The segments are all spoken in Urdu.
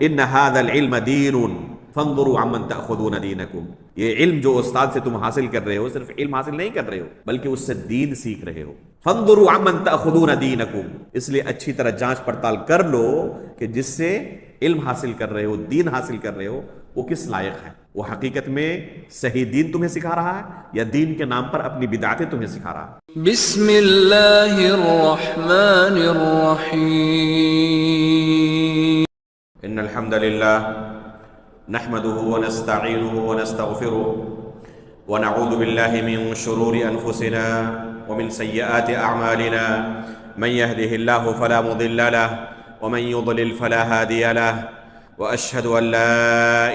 ان هذا العلم دین فانظروا عمن تأخذون دینکم، یہ علم جو استاد سے تم حاصل کر رہے ہو صرف علم حاصل نہیں کر رہے ہو بلکہ اس سے دین سیکھ رہے ہو۔ فانظروا عمن تأخذون دینکم، اس لیے اچھی طرح جانچ پڑتال کر لو کہ جس سے علم حاصل کر رہے ہو، دین حاصل کر رہے ہو، وہ کس لائق ہے، وہ حقیقت میں صحیح دین تمہیں سکھا رہا ہے یا دین کے نام پر اپنی بدعتیں تمہیں سکھا رہا ہے۔ بسم اللہ الرحمن الرحیم ان الحمد للہ نحمده ونستعینه ونستغفره ونعوذ باللہ من شرور انفسنا ومن سیئات اعمالنا من يهده الله فلا مضل له ومن يضلل فلا هادي له واشهد ان لا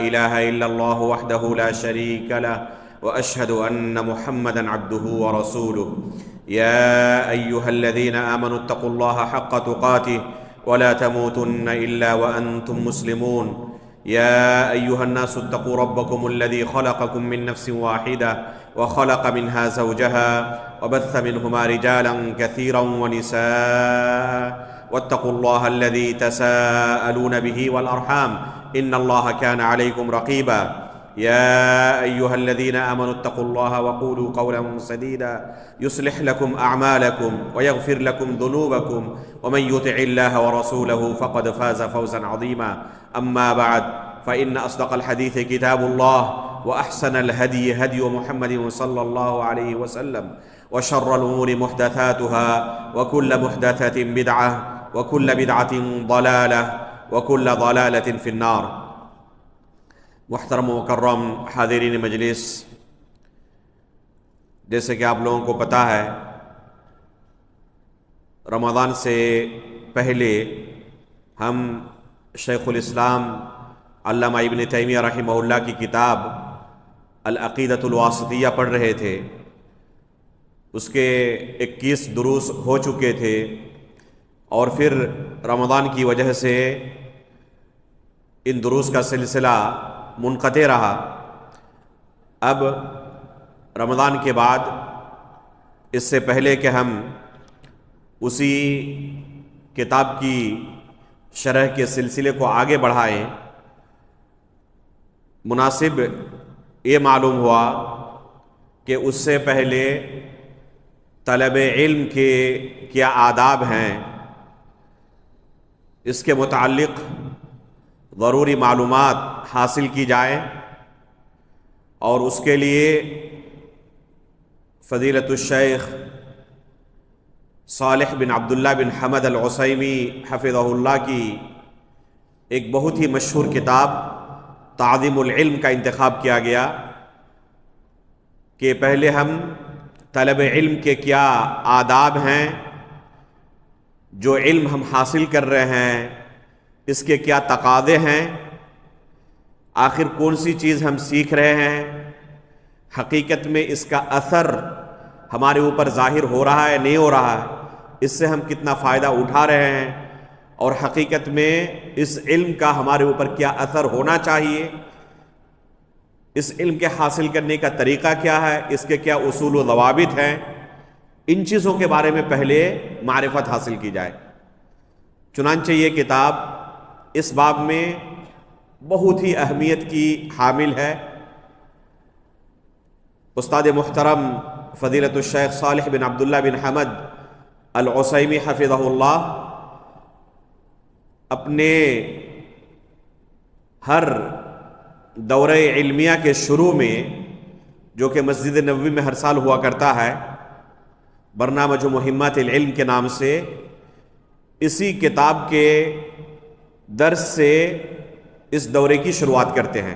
اله الا الله وحده لا شريك له واشهد ان محمدا عبده ورسوله يا ايها الذين امنوا اتقوا الله حق تقاته ولا تموتن الا وانتم مسلمون يا ايها الناس اتقوا ربكم الذي خلقكم من نفس واحده وخلق منها زوجها وبث منهما رجالا كثيرا ونساء واتقوا الله الذي تساءلون به والارحام ان الله كان عليكم رقيبا يا ايها الذين امنوا اتقوا الله وقولوا قولا سديدا يصلح لكم اعمالكم ويغفر لكم ذنوبكم ومن يطع الله ورسوله فقد فاز فوزا عظيما اما بعد فان اصدق الحديث كتاب الله واحسن الهدي هدي محمد صلى الله عليه وسلم وشر الامور محدثاتها وكل محدثة بدعة وكل بدعة ضلالة وكل ضلالة في النار۔ محترم و مکرم حاضرین مجلس، جیسے کہ آپ لوگوں کو پتہ ہے رمضان سے پہلے ہم شیخ الاسلام علامہ ابن تیمیہ رحمہ اللہ کی کتاب العقیدۃ الواسطیہ پڑھ رہے تھے۔ اس کے 21 دروس ہو چکے تھے اور پھر رمضان کی وجہ سے ان دروس کا سلسلہ منقطع رہا۔ اب رمضان کے بعد اس سے پہلے کہ ہم اسی کتاب کی شرح کے سلسلے کو آگے بڑھائیں، مناسب یہ معلوم ہوا کہ اس سے پہلے طلب علم کے کیا آداب ہیں، اس کے متعلق ضروری معلومات حاصل کی جائیں، اور اس کے لیے فضیلت الشیخ صالح بن عبداللہ بن حمد العثیمی حفظہ اللہ کی ایک بہت ہی مشہور کتاب تعظیم العلم کا انتخاب کیا گیا کہ پہلے ہم طلب علم کے کیا آداب ہیں، جو علم ہم حاصل کر رہے ہیں اس کے کیا تقاضے ہیں، آخر کون سی چیز ہم سیکھ رہے ہیں، حقیقت میں اس کا اثر ہمارے اوپر ظاہر ہو رہا ہے نہیں ہو رہا ہے، اس سے ہم کتنا فائدہ اٹھا رہے ہیں، اور حقیقت میں اس علم کا ہمارے اوپر کیا اثر ہونا چاہیے، اس علم کے حاصل کرنے کا طریقہ کیا ہے، اس کے کیا اصول و ضوابط ہیں، ان چیزوں کے بارے میں پہلے معرفت حاصل کی جائے۔ چنانچہ یہ کتاب اس باب میں بہت ہی اہمیت کی حامل ہے۔ استاد محترم فضیلت الشیخ صالح بن عبداللہ بن حمد العثیمی حفظہ اللہ اپنے ہر دورہ علمیہ کے شروع میں، جو کہ مسجد نبوی میں ہر سال ہوا کرتا ہے، برنامج مہمات العلم کے نام سے، اسی کتاب کے درس سے اس دورے کی شروعات کرتے ہیں۔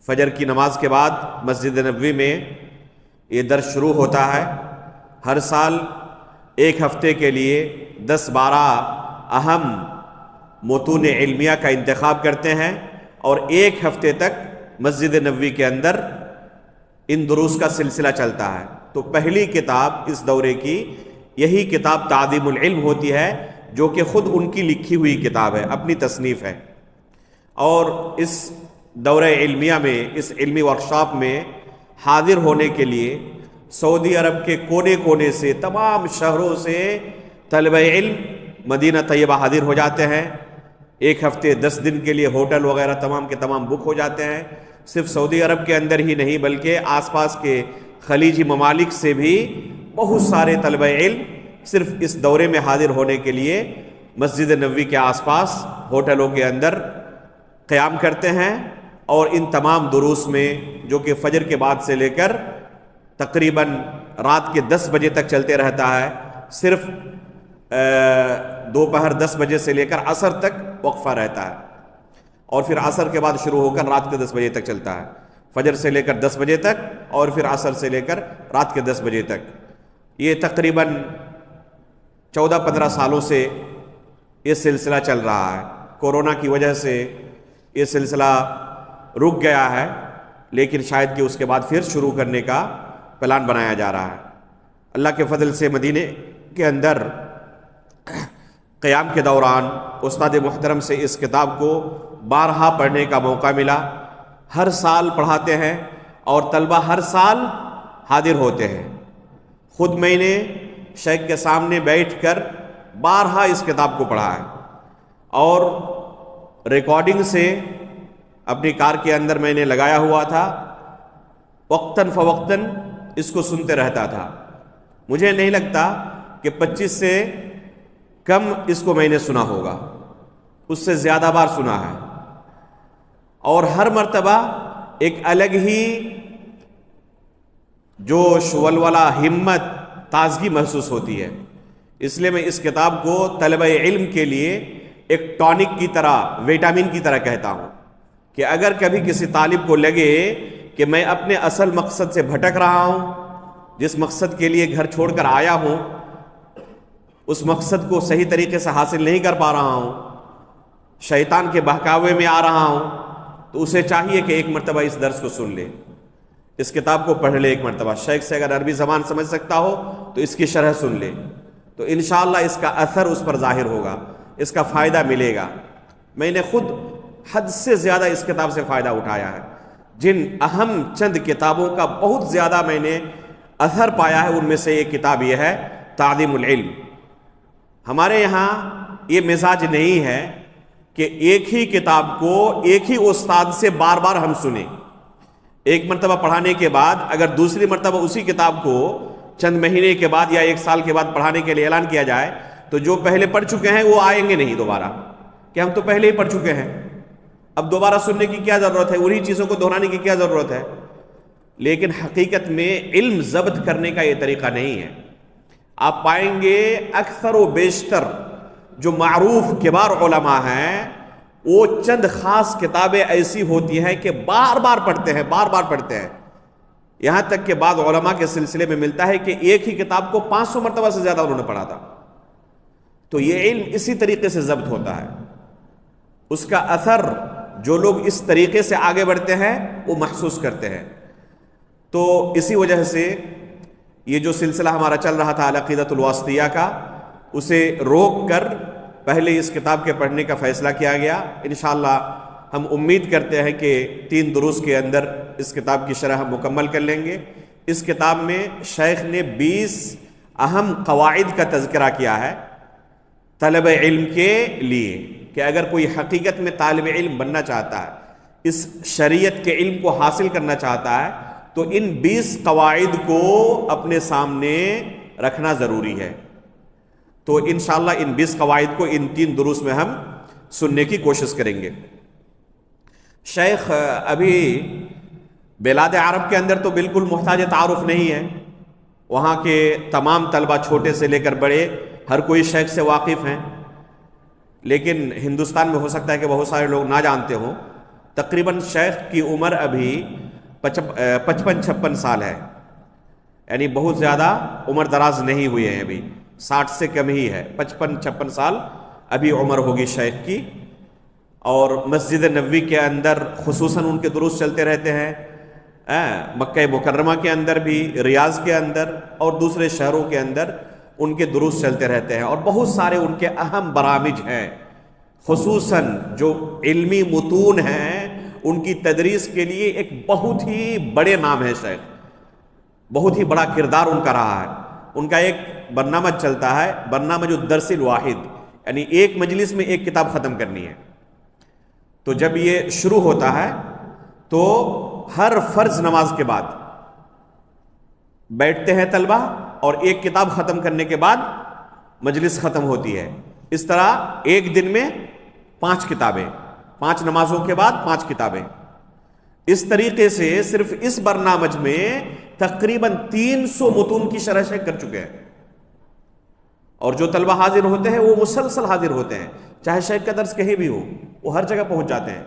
فجر کی نماز کے بعد مسجد نبوی میں یہ درس شروع ہوتا ہے۔ ہر سال ایک ہفتے کے لیے 10-12 اہم متون علمیہ کا انتخاب کرتے ہیں، اور ایک ہفتے تک مسجد نبوی کے اندر ان دروس کا سلسلہ چلتا ہے۔ تو پہلی کتاب اس دورے کی یہی کتاب تعظیم العلم ہوتی ہے، جو کہ خود ان کی لکھی ہوئی کتاب ہے، اپنی تصنیف ہے۔ اور اس دورہ علمیہ میں، اس علمی ورکشاپ میں حاضر ہونے کے لیے سعودی عرب کے کونے کونے سے، تمام شہروں سے طلبہ علم مدینہ طیبہ حاضر ہو جاتے ہیں، ایک ہفتے 10 دن کے لیے ہوٹل وغیرہ تمام کے تمام بک ہو جاتے ہیں. صرف سعودی عرب کے اندر ہی نہیں بلکہ آس پاس کے خلیجی ممالک سے بھی بہت سارے طلبہ علم صرف اس دورے میں حاضر ہونے کے لیے مسجد نبوی کے آس پاس ہوٹلوں کے اندر قیام کرتے ہیں. اور ان تمام دروس میں جو کہ فجر کے بعد سے لے کر تقریباً رات کے 10 بجے تک چلتے رہتا ہے، صرف دوپہر 10 بجے سے لے کر عصر تک وقفہ رہتا ہے، اور پھر عصر کے بعد شروع ہو کر رات کے 10 بجے تک چلتا ہے. فجر سے لے کر 10 بجے تک اور پھر عصر سے لے کر رات کے 10 بجے تک. یہ تقریباً 14-15 سالوں سے یہ سلسلہ چل رہا ہے. کورونا کی وجہ سے یہ سلسلہ رک گیا ہے، لیکن شاید کہ اس کے بعد پھر شروع کرنے کا پلان بنایا جا رہا ہے. اللہ کے فضل سے مدینے کے اندر قیام کے دوران استاد محترم سے اس کتاب کو بارہا پڑھنے کا موقع ملا. ہر سال پڑھاتے ہیں اور طلبہ ہر سال حاضر ہوتے ہیں. خود میں نے شیخ کے سامنے بیٹھ کر بارہا اس کتاب کو پڑھا ہے، اور ریکارڈنگ سے اپنی کار کے اندر میں نے لگایا ہوا تھا، وقتاً فوقتاً اس کو سنتے رہتا تھا. مجھے نہیں لگتا کہ 25 سے کم اس کو میں نے سنا ہوگا، اس سے زیادہ بار سنا ہے، اور ہر مرتبہ ایک الگ ہی جوش ولولہ، ہمت، تازگی محسوس ہوتی ہے. اس لیے میں اس کتاب کو طلبہ علم کے لیے ایک ٹونک کی طرح، وٹامن کی طرح کہتا ہوں کہ اگر کبھی کسی طالب کو لگے کہ میں اپنے اصل مقصد سے بھٹک رہا ہوں، جس مقصد کے لیے گھر چھوڑ کر آیا ہوں اس مقصد کو صحیح طریقے سے حاصل نہیں کر پا رہا ہوں، شیطان کے بہکاوے میں آ رہا ہوں، تو اسے چاہیے کہ ایک مرتبہ اس درس کو سن لے، اس کتاب کو پڑھ لے ایک مرتبہ. شیخ سے اگر عربی زبان سمجھ سکتا ہو تو اس کی شرح سن لے، تو انشاءاللہ اس کا اثر اس پر ظاہر ہوگا، اس کا فائدہ ملے گا. میں نے خود حد سے زیادہ اس کتاب سے فائدہ اٹھایا ہے. جن اہم چند کتابوں کا بہت زیادہ میں نے اثر پایا ہے ان میں سے ایک کتاب یہ ہے تعلیم العلم. ہمارے یہاں یہ مزاج نہیں ہے کہ ایک ہی کتاب کو ایک ہی استاد سے بار بار ہم سنیں. ایک مرتبہ پڑھانے کے بعد اگر دوسری مرتبہ اسی کتاب کو چند مہینے کے بعد یا 1 سال کے بعد پڑھانے کے لیے اعلان کیا جائے تو جو پہلے پڑھ چکے ہیں وہ آئیں گے نہیں دوبارہ، کہ ہم تو پہلے ہی پڑھ چکے ہیں، اب دوبارہ سننے کی کیا ضرورت ہے، انہی چیزوں کو دہرانے کی کیا ضرورت ہے. لیکن حقیقت میں علم ضبط کرنے کا یہ طریقہ نہیں ہے. آپ پائیں گے اکثر و بیشتر جو معروف کبار علماء ہیں وہ چند خاص کتابیں ایسی ہوتی ہیں کہ بار بار پڑھتے ہیں. یہاں تک کہ بعض علماء کے سلسلے میں ملتا ہے کہ ایک ہی کتاب کو 500 مرتبہ سے زیادہ انہوں نے پڑھا تھا. تو یہ علم اسی طریقے سے ضبط ہوتا ہے، اس کا اثر جو لوگ اس طریقے سے آگے بڑھتے ہیں وہ محسوس کرتے ہیں. تو اسی وجہ سے یہ جو سلسلہ ہمارا چل رہا تھا العقیدۃ الواسطیہ کا، اسے روک کر پہلے اس کتاب کے پڑھنے کا فیصلہ کیا گیا. انشاءاللہ ہم امید کرتے ہیں کہ 3 دروس کے اندر اس کتاب کی شرح ہم مکمل کر لیں گے. اس کتاب میں شیخ نے 20 اہم قواعد کا تذکرہ کیا ہے طلب علم کے لیے، کہ اگر کوئی حقیقت میں طالب علم بننا چاہتا ہے، اس شریعت کے علم کو حاصل کرنا چاہتا ہے، تو ان 20 قواعد کو اپنے سامنے رکھنا ضروری ہے. تو انشاءاللہ ان 20 قواعد کو ان 3 دروس میں ہم سننے کی کوشش کریں گے. شیخ ابھی بلاد عرب کے اندر تو بالکل محتاج تعارف نہیں ہے، وہاں کے تمام طلبہ چھوٹے سے لے کر بڑے ہر کوئی شیخ سے واقف ہیں، لیکن ہندوستان میں ہو سکتا ہے کہ بہت سارے لوگ نہ جانتے ہوں. تقریباً شیخ کی عمر ابھی 55-56 سال ہے، یعنی بہت زیادہ عمر دراز نہیں ہوئی ہے، ابھی 60 سے کم ہی ہے. 55-56 سال ابھی عمر ہوگی شیخ کی. اور مسجد نبوی کے اندر خصوصاً ان کے دروس چلتے رہتے ہیں، مکہ مکرمہ کے اندر بھی، ریاض کے اندر اور دوسرے شہروں کے اندر ان کے دروس چلتے رہتے ہیں. اور بہت سارے ان کے اہم برامج ہیں، خصوصاً جو علمی متون ہیں ان کی تدریس کے لیے ایک بہت ہی بڑے نام ہے شیخ، بہت ہی بڑا کردار ان کا رہا ہے. ان کا ایک برنامج چلتا ہے، برنامج الدرس الواحد، یعنی ایک مجلس میں ایک کتاب ختم کرنی ہے. تو جب یہ شروع ہوتا ہے تو ہر فرض نماز کے بعد بیٹھتے ہیں طلبہ، اور ایک کتاب ختم کرنے کے بعد مجلس ختم ہوتی ہے. اس طرح ایک دن میں 5 کتابیں، 5 نمازوں کے بعد 5 کتابیں. اس طریقے سے صرف اس برنامج میں تقریباً 300 متون کی شرح کر چکے ہیں. اور جو طلبہ حاضر ہوتے ہیں وہ مسلسل حاضر ہوتے ہیں، چاہے شیخ کا درس کہیں بھی ہو، وہ ہر جگہ پہنچ جاتے ہیں.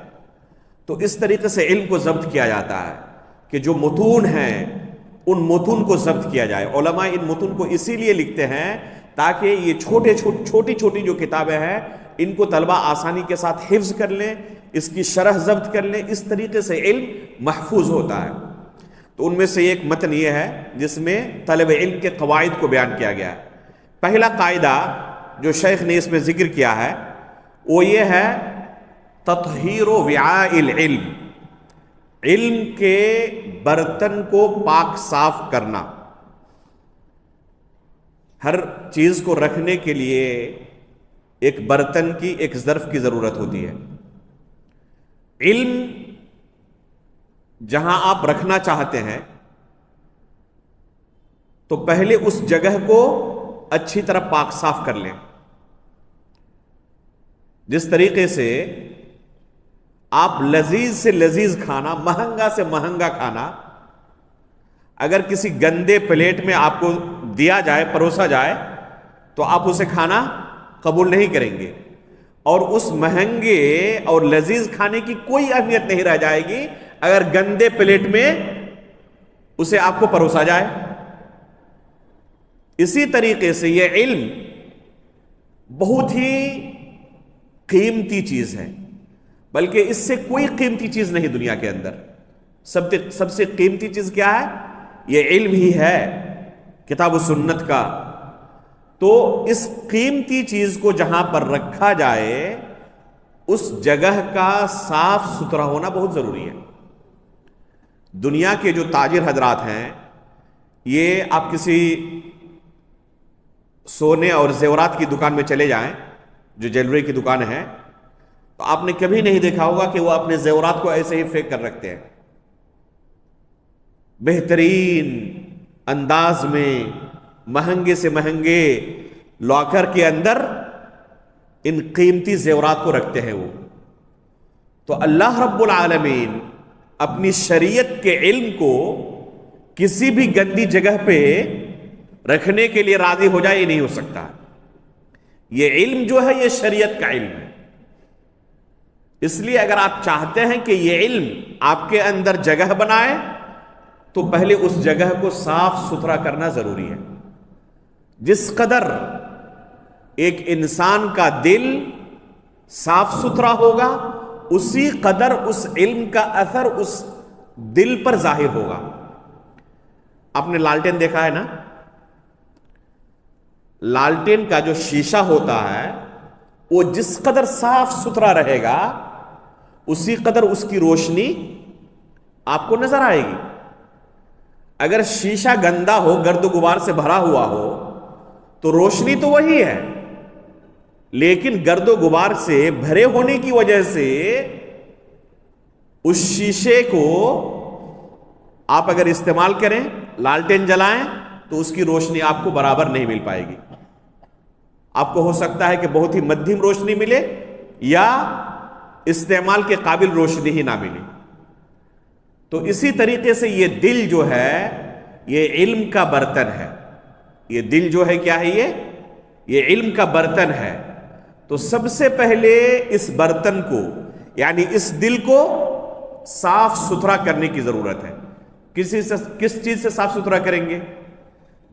تو اس طریقے سے علم کو ضبط کیا جاتا ہے کہ جو متون ہیں ان متون کو ضبط کیا جائے. علماء ان متون کو اسی لیے لکھتے ہیں تاکہ یہ چھوٹی چھوٹی جو کتابیں ہیں ان کو طلبہ آسانی کے ساتھ حفظ کر لیں، اس کی شرح ضبط کر لیں. اس طریقے سے علم محفوظ ہوتا ہے. تو ان میں سے ایک متن یہ ہے جس میں طلب علم کے قواعد کو بیان کیا گیا ہے. پہلا قاعدہ جو شیخ نے اس میں ذکر کیا ہے وہ یہ ہے تطہیر وعاء العلم، علم کے برتن کو پاک صاف کرنا. ہر چیز کو رکھنے کے لیے ایک برتن کی، ایک ظرف کی ضرورت ہوتی ہے. علم جہاں آپ رکھنا چاہتے ہیں تو پہلے اس جگہ کو اچھی طرح پاک صاف کر لیں. جس طریقے سے آپ لذیذ سے لذیذ کھانا، مہنگا سے مہنگا کھانا اگر کسی گندے پلیٹ میں آپ کو دیا جائے، پروسا جائے، تو آپ اسے کھانا قبول نہیں کریں گے، اور اس مہنگے اور لذیذ کھانے کی کوئی اہمیت نہیں رہ جائے گی اگر گندے پلیٹ میں اسے آپ کو پروسا جائے. اسی طریقے سے یہ علم بہت ہی قیمتی چیز ہے، بلکہ اس سے کوئی قیمتی چیز نہیں دنیا کے اندر. سب سے قیمتی چیز کیا ہے؟ یہ علم ہی ہے، کتاب و سنت کا. تو اس قیمتی چیز کو جہاں پر رکھا جائے اس جگہ کا صاف ستھرا ہونا بہت ضروری ہے. دنیا کے جو تاجر حضرات ہیں، یہ آپ کسی سونے اور زیورات کی دکان میں چلے جائیں، جو جیولری کی دکان ہے، تو آپ نے کبھی نہیں دیکھا ہوگا کہ وہ اپنے زیورات کو ایسے ہی پھینک کر رکھتے ہیں. بہترین انداز میں مہنگے سے مہنگے لاکر کے اندر ان قیمتی زیورات کو رکھتے ہیں وہ. تو اللہ رب العالمین اپنی شریعت کے علم کو کسی بھی گندی جگہ پہ رکھنے کے لیے راضی ہو جائے، یہ نہیں ہو سکتا. یہ علم جو ہے یہ شریعت کا علم ہے. اس لیے اگر آپ چاہتے ہیں کہ یہ علم آپ کے اندر جگہ بنائے تو پہلے اس جگہ کو صاف ستھرا کرنا ضروری ہے. جس قدر ایک انسان کا دل صاف ستھرا ہوگا اسی قدر اس علم کا اثر اس دل پر ظاہر ہوگا. آپ نے لالٹین دیکھا ہے نا؟ لالٹین کا جو شیشہ ہوتا ہے وہ جس قدر صاف ستھرا رہے گا اسی قدر اس کی روشنی آپ کو نظر آئے گی. اگر شیشہ گندا ہو، گرد و غبار سے بھرا ہوا ہو تو روشنی تو وہی ہے، لیکن گرد و غبار سے بھرے ہونے کی وجہ سے اس شیشے کو آپ اگر استعمال کریں، لالٹین جلائیں، تو اس کی روشنی آپ کو برابر نہیں مل پائے گی. آپ کو ہو سکتا ہے کہ بہت ہی مدھم روشنی ملے یا استعمال کے قابل روشنی ہی نہ ملے. تو اسی طریقے سے یہ دل جو ہے یہ علم کا برتن ہے. یہ دل جو ہے کیا ہے؟ یہ علم کا برتن ہے. تو سب سے پہلے اس برتن کو، یعنی اس دل کو صاف ستھرا کرنے کی ضرورت ہے. کس چیز سے صاف ستھرا کریں گے؟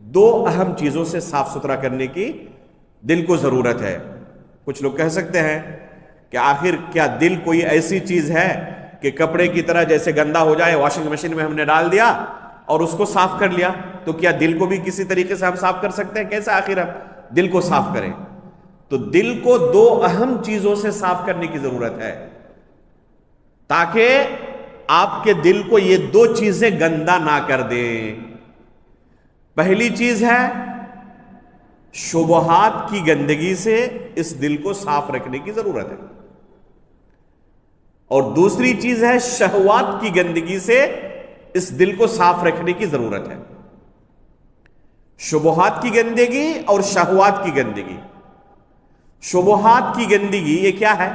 2 اہم چیزوں سے صاف ستھرا کرنے کی دل کو ضرورت ہے. کچھ لوگ کہہ سکتے ہیں کہ آخر کیا دل کوئی ایسی چیز ہے کہ کپڑے کی طرح جیسے گندا ہو جائے واشنگ مشین میں ہم نے ڈال دیا اور اس کو صاف کر لیا، تو کیا دل کو بھی کسی طریقے سے ہم صاف کر سکتے ہیں؟ کیسے آخر ہم دل کو صاف کریں؟ تو دل کو 2 اہم چیزوں سے صاف کرنے کی ضرورت ہے تاکہ آپ کے دل کو یہ 2 چیزیں گندا نہ کر دیں. پہلی چیز ہے شبہات کی گندگی سے اس دل کو صاف رکھنے کی ضرورت ہے. اور دوسری چیز ہے شہوات کی گندگی سے اس دل کو صاف رکھنے کی ضرورت ہے. شبہات کی گندگی اور شہوات کی گندگی. شبہات کی گندگی یہ کیا ہے؟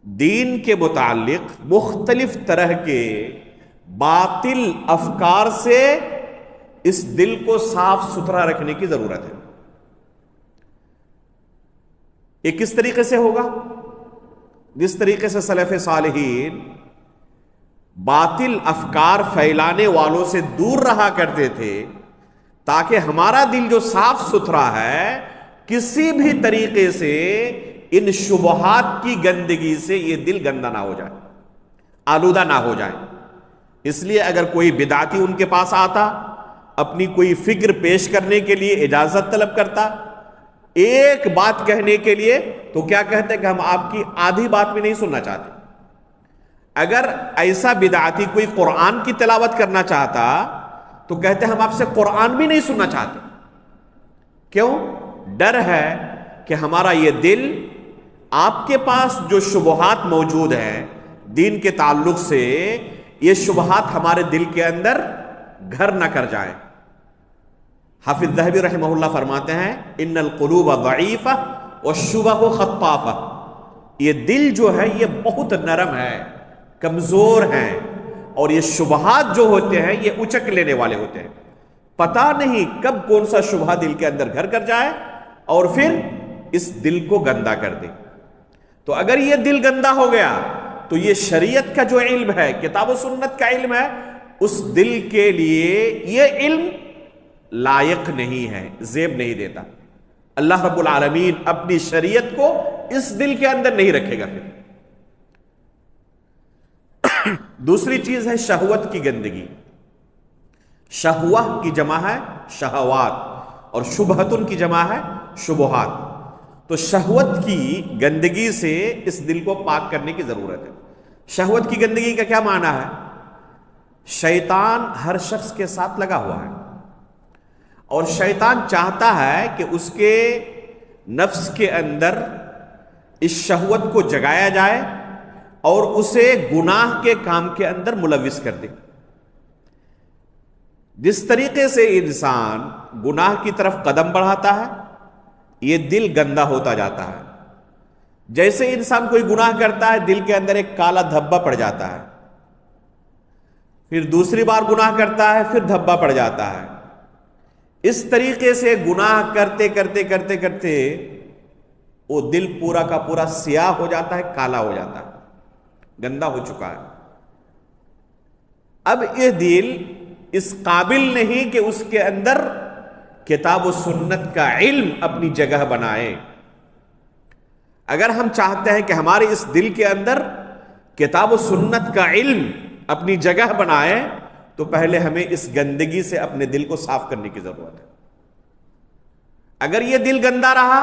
دین کے متعلق مختلف طرح کے باطل افکار سے اس دل کو صاف ستھرا رکھنے کی ضرورت ہے. یہ کس طریقے سے ہوگا؟ جس طریقے سے سلف صالحین باطل افکار پھیلانے والوں سے دور رہا کرتے تھے تاکہ ہمارا دل جو صاف ستھرا ہے کسی بھی طریقے سے ان شبہات کی گندگی سے یہ دل گندا نہ ہو جائے، آلودہ نہ ہو جائے. اس لیے اگر کوئی بدعتی ان کے پاس آتا، اپنی کوئی فکر پیش کرنے کے لیے اجازت طلب کرتا، ایک بات کہنے کے لیے، تو کیا کہتے کہ ہم آپ کی آدھی بات بھی نہیں سننا چاہتے. اگر ایسا بدعتی کوئی قرآن کی تلاوت کرنا چاہتا تو کہتے ہم آپ سے قرآن بھی نہیں سننا چاہتے. کیوں؟ ڈر ہے کہ ہمارا یہ دل آپ کے پاس جو شبہات موجود ہیں دین کے تعلق سے، یہ شبہات ہمارے دل کے اندر گھر نہ کر جائیں. حافظ ذہبی رحمہ اللہ فرماتے ہیں ان القلوب ضعیفہ والشبہ خطافہ. یہ دل جو ہے یہ بہت نرم ہے، کمزور ہیں، اور یہ شبہات جو ہوتے ہیں یہ اچک لینے والے ہوتے ہیں. پتہ نہیں کب کون سا شبہ دل کے اندر گھر کر جائے اور پھر اس دل کو گندا کر دے. تو اگر یہ دل گندا ہو گیا تو یہ شریعت کا جو علم ہے، کتاب و سنت کا علم ہے، اس دل کے لیے یہ علم لائق نہیں ہے، زیب نہیں دیتا. اللہ رب العالمین اپنی شریعت کو اس دل کے اندر نہیں رکھے گا. پھر دوسری چیز ہے شہوت کی گندگی. شہوہ کی جمع ہے شہوات، اور شبہتن کی جمع ہے شبہات. تو شہوت کی گندگی سے اس دل کو پاک کرنے کی ضرورت ہے. شہوت کی گندگی کا کیا معنی ہے؟ شیطان ہر شخص کے ساتھ لگا ہوا ہے، اور شیطان چاہتا ہے کہ اس کے نفس کے اندر اس شہوت کو جگایا جائے اور اسے گناہ کے کام کے اندر ملوث کر دے. جس طریقے سے انسان گناہ کی طرف قدم بڑھاتا ہے یہ دل گندا ہوتا جاتا ہے. جیسے انسان کوئی گناہ کرتا ہے دل کے اندر ایک کالا دھبا پڑ جاتا ہے، پھر دوسری بار گناہ کرتا ہے پھر دھبا پڑ جاتا ہے. اس طریقے سے گناہ کرتے کرتے کرتے کرتے وہ دل پورا کا پورا سیاہ ہو جاتا ہے، کالا ہو جاتا ہے، گندا ہو چکا ہے. اب یہ دل اس قابل نہیں کہ اس کے اندر کتاب و سنت کا علم اپنی جگہ بنائے. اگر ہم چاہتے ہیں کہ ہمارے اس دل کے اندر کتاب و سنت کا علم اپنی جگہ بنائے تو پہلے ہمیں اس گندگی سے اپنے دل کو صاف کرنے کی ضرورت ہے. اگر یہ دل گندا رہا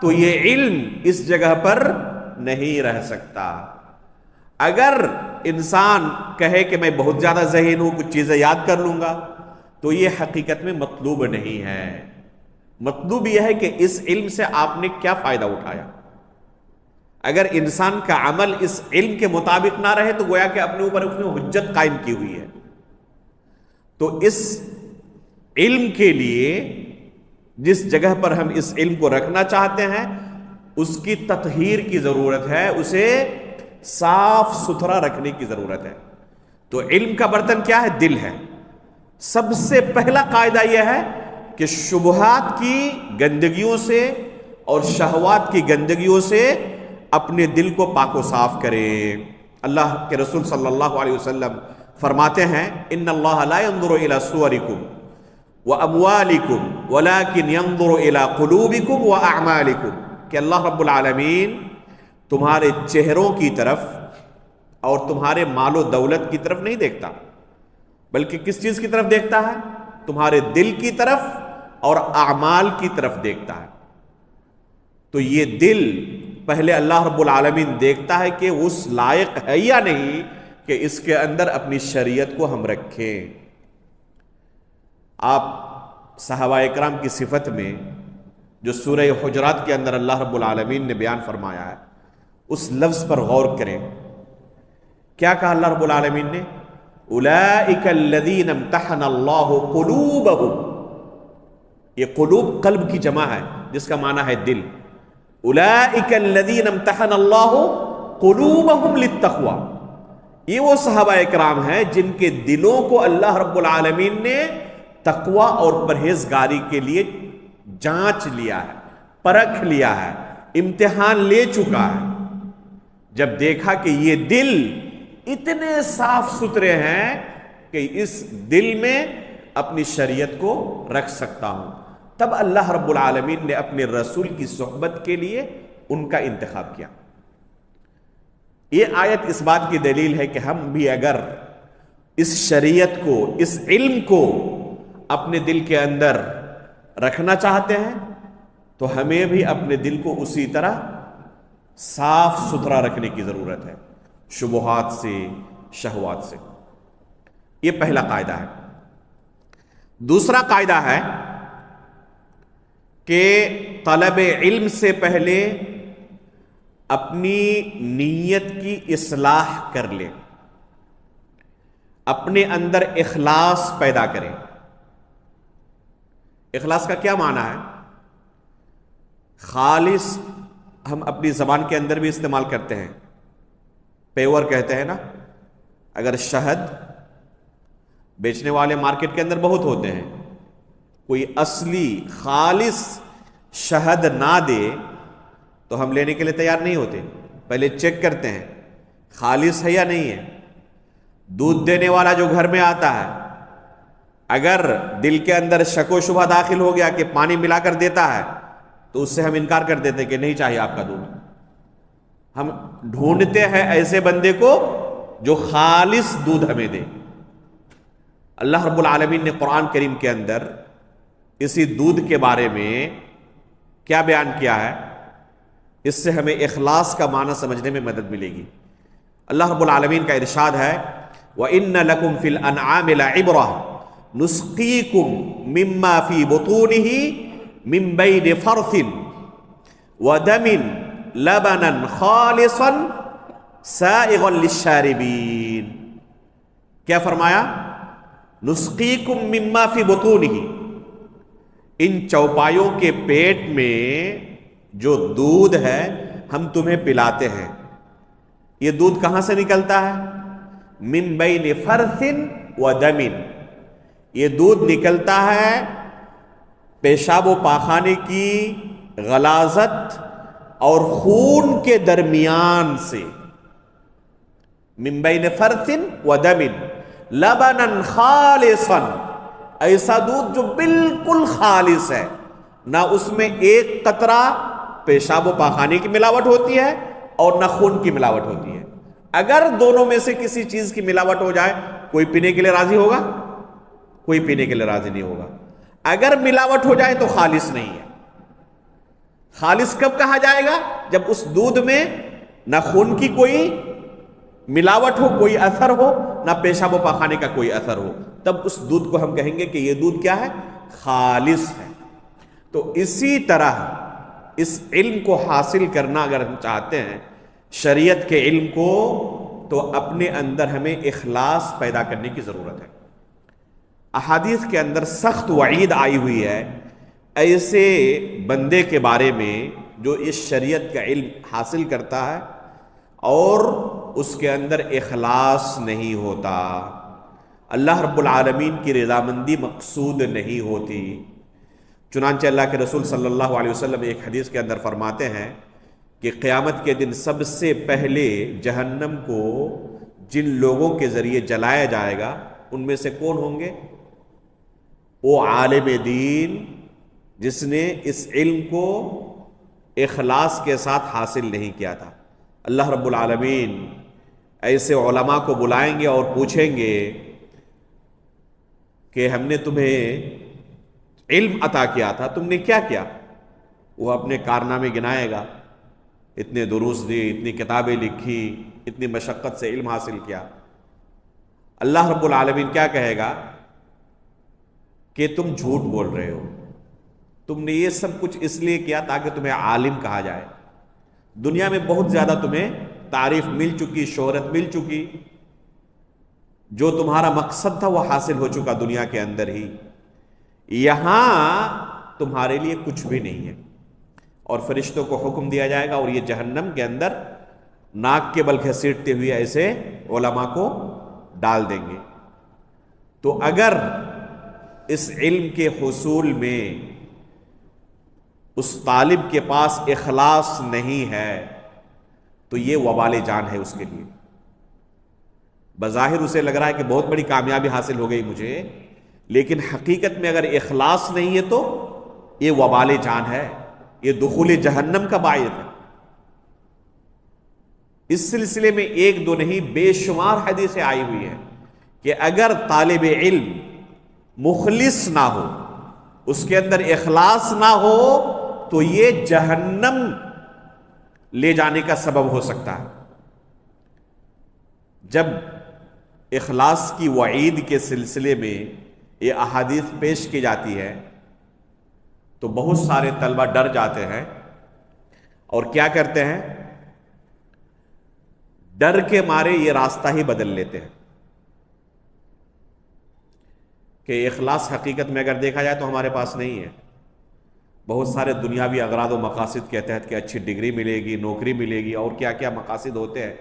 تو یہ علم اس جگہ پر نہیں رہ سکتا. اگر انسان کہے کہ میں بہت زیادہ ذہین ہوں، کچھ چیزیں یاد کر لوں گا، تو یہ حقیقت میں مطلوب نہیں ہے. مطلوب یہ ہے کہ اس علم سے آپ نے کیا فائدہ اٹھایا. اگر انسان کا عمل اس علم کے مطابق نہ رہے تو گویا کہ اپنے اوپر اس نے حجت قائم کی ہوئی ہے. تو اس علم کے لیے جس جگہ پر ہم اس علم کو رکھنا چاہتے ہیں اس کی تطہیر کی ضرورت ہے، اسے صاف ستھرا رکھنے کی ضرورت ہے. تو علم کا برتن کیا ہے؟ دل ہے. سب سے پہلا قاعدہ یہ ہے کہ شبہات کی گندگیوں سے اور شہوات کی گندگیوں سے اپنے دل کو پاک و صاف کریں. اللہ کے رسول صلی اللہ علیہ وسلم فرماتے ہیں ان اللہ لا ينظر الى صورکم واموالکم ولكن ينظر الى قلوبکم واعمالکم، کہ اللہ رب العالمین تمہارے چہروں کی طرف اور تمہارے مال و دولت کی طرف نہیں دیکھتا، بلکہ کس چیز کی طرف دیکھتا ہے؟ تمہارے دل کی طرف اور اعمال کی طرف دیکھتا ہے. تو یہ دل پہلے اللہ رب العالمین دیکھتا ہے کہ اس لائق ہے یا نہیں کہ اس کے اندر اپنی شریعت کو ہم رکھیں. آپ صحابہ اکرام کی صفت میں جو سورہ حجرات کے اندر اللہ رب العالمین نے بیان فرمایا ہے اس لفظ پر غور کریں. کیا کہا اللہ رب العالمین نے؟ اولئک الذین امتحن اللہ قلوبہم. یہ قلوب قلب کی جمع ہے جس کا معنی ہے دل. اولئک الذین امتحن اللہ قلوبہم للتقوی. یہ وہ صحابہ اکرام ہیں جن کے دلوں کو اللہ رب العالمین نے تقوی اور پرہیزگاری کے لیے جانچ لیا ہے، پرکھ لیا ہے، امتحان لے چکا ہے. جب دیکھا کہ یہ دل اتنے صاف ستھرے ہیں کہ اس دل میں اپنی شریعت کو رکھ سکتا ہوں، تب اللہ رب العالمین نے اپنے رسول کی صحبت کے لیے ان کا انتخاب کیا. یہ آیت اس بات کی دلیل ہے کہ ہم بھی اگر اس شریعت کو، اس علم کو اپنے دل کے اندر رکھنا چاہتے ہیں تو ہمیں بھی اپنے دل کو اسی طرح صاف ستھرا رکھنے کی ضرورت ہے، شبہات سے، شہوات سے. یہ پہلا قاعدہ ہے. دوسرا قاعدہ ہے کہ طلب علم سے پہلے اپنی نیت کی اصلاح کر لیں، اپنے اندر اخلاص پیدا کریں. اخلاص کا کیا معنی ہے؟ خالص ہم اپنی زبان کے اندر بھی استعمال کرتے ہیں، پیور کہتے ہیں نا. اگر شہد بیچنے والے مارکیٹ کے اندر بہت ہوتے ہیں، کوئی اصلی خالص شہد نہ دے تو ہم لینے کے لیے تیار نہیں ہوتے. پہلے چیک کرتے ہیں خالص ہے یا نہیں ہے. دودھ دینے والا جو گھر میں آتا ہے، اگر دل کے اندر شک و شبہ داخل ہو گیا کہ پانی ملا کر دیتا ہے تو اس سے ہم انکار کر دیتے کہ نہیں چاہیے آپ کا دودھ. ہم ڈھونڈتے ہیں ایسے بندے کو جو خالص دودھ ہمیں دے. اللہ رب العالمین نے قرآن کریم کے اندر اسی دودھ کے بارے میں کیا بیان کیا ہے؟ اس سے ہمیں اخلاص کا معنی سمجھنے میں مدد ملے گی. اللہ رب العالمین کا ارشاد ہے وَإِنَّ لَكُمْ فِي الْأَنْعَامِ لَعِبْرَةً نُسْقِيكُم مِّمَّا فِي بُطُونِهِ مِن بَيْنِ فَرْثٍ وَدَمٍ لَبَنًا خَالِصًا سَائِغًا لِلشَّارِبِينَ. کیا فرمایا؟ نُسْقِيكُم مِّمَّا فِي بُطُونِهِ. ان چوپایوں کے پیٹ میں جو دودھ ہے ہم تمہیں پلاتے ہیں. یہ دودھ کہاں سے نکلتا ہے؟ من بین فرث و دم. یہ دودھ نکلتا ہے پیشاب و پاخانے کی غلاظت اور خون کے درمیان سے. من بین فرث و دم لبنا خالصا. ایسا دودھ جو بالکل خالص ہے، نہ اس میں ایک قطرہ پیشاب و پاخانے کی ملاوٹ ہوتی ہے اور نہ خون کی ملاوٹ ہوتی ہے. اگر دونوں میں سے کسی چیز کی ملاوٹ ہو جائے کوئی پینے کے لیے راضی ہوگا؟ کوئی پینے کے لیے راضی نہیں ہوگا. اگر ملاوٹ ہو جائے تو خالص نہیں ہے. خالص کب کہا جائے گا؟ جب اس دودھ میں نہ خون کی کوئی ملاوٹ ہو، کوئی اثر ہو، نہ پیشاب و پاخانے کا کوئی اثر ہو، تب اس دودھ کو ہم کہیں گے کہ یہ دودھ کیا ہے؟ خالص ہے. تو اسی طرح اس علم کو حاصل کرنا اگر ہم چاہتے ہیں، شریعت کے علم کو، تو اپنے اندر ہمیں اخلاص پیدا کرنے کی ضرورت ہے. احادیث کے اندر سخت وعید آئی ہوئی ہے ایسے بندے کے بارے میں جو اس شریعت کا علم حاصل کرتا ہے اور اس کے اندر اخلاص نہیں ہوتا، اللہ رب العالمین کی رضامندی مقصود نہیں ہوتی. چنانچہ اللہ کے رسول صلی اللہ علیہ وسلم ایک حدیث کے اندر فرماتے ہیں کہ قیامت کے دن سب سے پہلے جہنم کو جن لوگوں کے ذریعے جلایا جائے گا ان میں سے کون ہوں گے؟ وہ عالم دین جس نے اس علم کو اخلاص کے ساتھ حاصل نہیں کیا تھا. اللہ رب العالمین ایسے علماء کو بلائیں گے اور پوچھیں گے کہ ہم نے تمہیں علم عطا کیا تھا، تم نے کیا کیا؟ وہ اپنے کارنامے گنائے گا، اتنے دروس دی، اتنی کتابیں لکھی، اتنی مشقت سے علم حاصل کیا. اللہ رب العالمین کیا کہے گا کہ تم جھوٹ بول رہے ہو، تم نے یہ سب کچھ اس لیے کیا تاکہ تمہیں عالم کہا جائے. دنیا میں بہت زیادہ تمہیں تعریف مل چکی، شہرت مل چکی، جو تمہارا مقصد تھا وہ حاصل ہو چکا دنیا کے اندر ہی، یہاں تمہارے لیے کچھ بھی نہیں ہے۔ اور فرشتوں کو حکم دیا جائے گا اور یہ جہنم کے اندر ناک کے بل گھسیٹتے ہوئے ایسے علماء کو ڈال دیں گے۔ تو اگر اس علم کے حصول میں اس طالب کے پاس اخلاص نہیں ہے تو یہ وبال جان ہے اس کے لیے۔ بظاہر اسے لگ رہا ہے کہ بہت بڑی کامیابی حاصل ہو گئی مجھے، لیکن حقیقت میں اگر اخلاص نہیں ہے تو یہ وبال جان ہے، یہ دخول جہنم کا باعث ہے۔ اس سلسلے میں ایک دو نہیں بے شمار حدیثیں آئی ہوئی ہیں کہ اگر طالب علم مخلص نہ ہو، اس کے اندر اخلاص نہ ہو، تو یہ جہنم لے جانے کا سبب ہو سکتا ہے۔ جب اخلاص کی وعید کے سلسلے میں یہ احادیث پیش کی جاتی ہے تو بہت سارے طلبہ ڈر جاتے ہیں اور کیا کرتے ہیں، ڈر کے مارے یہ راستہ ہی بدل لیتے ہیں کہ اخلاص حقیقت میں اگر دیکھا جائے تو ہمارے پاس نہیں ہے۔ بہت سارے دنیاوی اغراض و مقاصد کے تحت کہ اچھی ڈگری ملے گی، نوکری ملے گی، اور کیا کیا مقاصد ہوتے ہیں،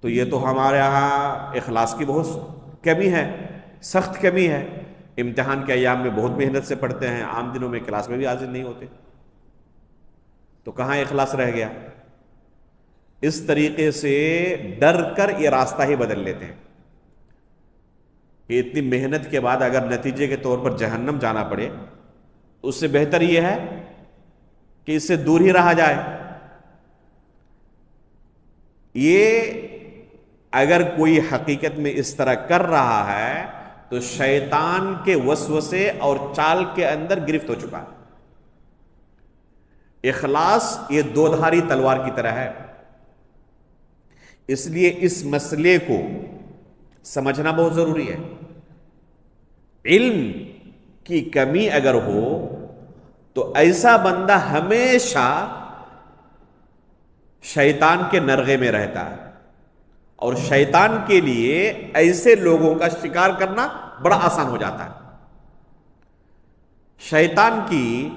تو یہ تو ہمارے ہاں اخلاص کی بہت کمی ہے، سخت کمی ہے۔ امتحان کے ایام میں بہت محنت سے پڑھتے ہیں، عام دنوں میں کلاس میں بھی حاضر نہیں ہوتے، تو کہاں اخلاص رہ گیا؟ اس طریقے سے ڈر کر یہ راستہ ہی بدل لیتے ہیں کہ اتنی محنت کے بعد اگر نتیجے کے طور پر جہنم جانا پڑے، اس سے بہتر یہ ہے کہ اس سے دور ہی رہا جائے۔ یہ اگر کوئی حقیقت میں اس طرح کر رہا ہے تو شیطان کے وسوسے اور چال کے اندر گرفت ہو چکا ہے۔ اخلاص یہ دو دھاری تلوار کی طرح ہے، اس لیے اس مسئلے کو سمجھنا بہت ضروری ہے۔ علم کی کمی اگر ہو تو ایسا بندہ ہمیشہ شیطان کے نرغے میں رہتا ہے، اور شیطان کے لیے ایسے لوگوں کا شکار کرنا بڑا آسان ہو جاتا ہے۔ شیطان کی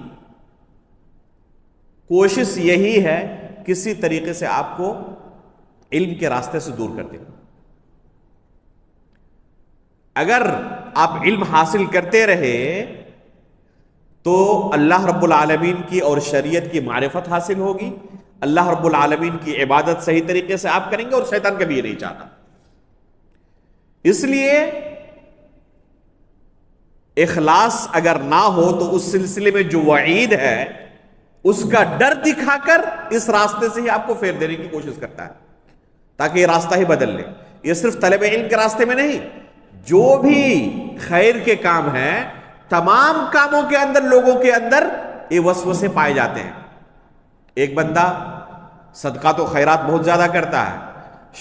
کوشش یہی ہے کسی طریقے سے آپ کو علم کے راستے سے دور کر دیں۔ اگر آپ علم حاصل کرتے رہے تو اللہ رب العالمین کی اور شریعت کی معرفت حاصل ہوگی، اللہ رب العالمین کی عبادت صحیح طریقے سے آپ کریں گے، اور شیطان کبھی یہ نہیں چاہتا۔ اس لیے اخلاص اگر نہ ہو تو اس سلسلے میں جو وعید ہے اس کا ڈر دکھا کر اس راستے سے ہی آپ کو پھیر دینے کی کوشش کرتا ہے تاکہ یہ راستہ ہی بدل لے۔ یہ صرف طلب علم کے راستے میں نہیں، جو بھی خیر کے کام ہیں تمام کاموں کے اندر لوگوں کے اندر یہ وسوسے پائے جاتے ہیں۔ ایک بندہ صدقات و خیرات بہت زیادہ کرتا ہے،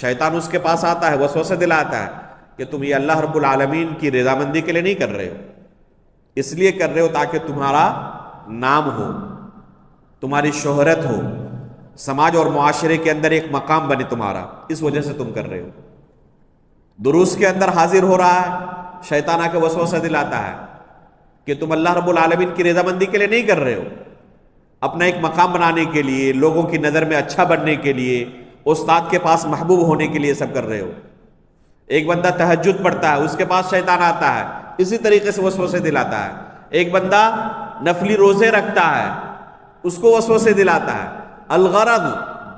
شیطان اس کے پاس آتا ہے، وسوسے دلاتا ہے کہ تم یہ اللہ رب العالمین کی رضامندی کے لیے نہیں کر رہے ہو، اس لیے کر رہے ہو تاکہ تمہارا نام ہو، تمہاری شہرت ہو، سماج اور معاشرے کے اندر ایک مقام بنے تمہارا، اس وجہ سے تم کر رہے ہو۔ دروس کے اندر حاضر ہو رہا ہے، شیطان آ کے وسوسہ دلاتا ہے کہ تم اللہ رب العالمین کی رضامندی کے لیے نہیں کر رہے ہو، اپنا ایک مقام بنانے کے لیے، لوگوں کی نظر میں اچھا بننے کے لیے، استاد کے پاس محبوب ہونے کے لیے سب کر رہے ہو۔ ایک بندہ تہجد پڑھتا ہے، اس کے پاس شیطان آتا ہے، اسی طریقے سے وسوسے دلاتا ہے۔ ایک بندہ نفلی روزے رکھتا ہے، اس کو وسوسے دلاتا ہے۔ الغرض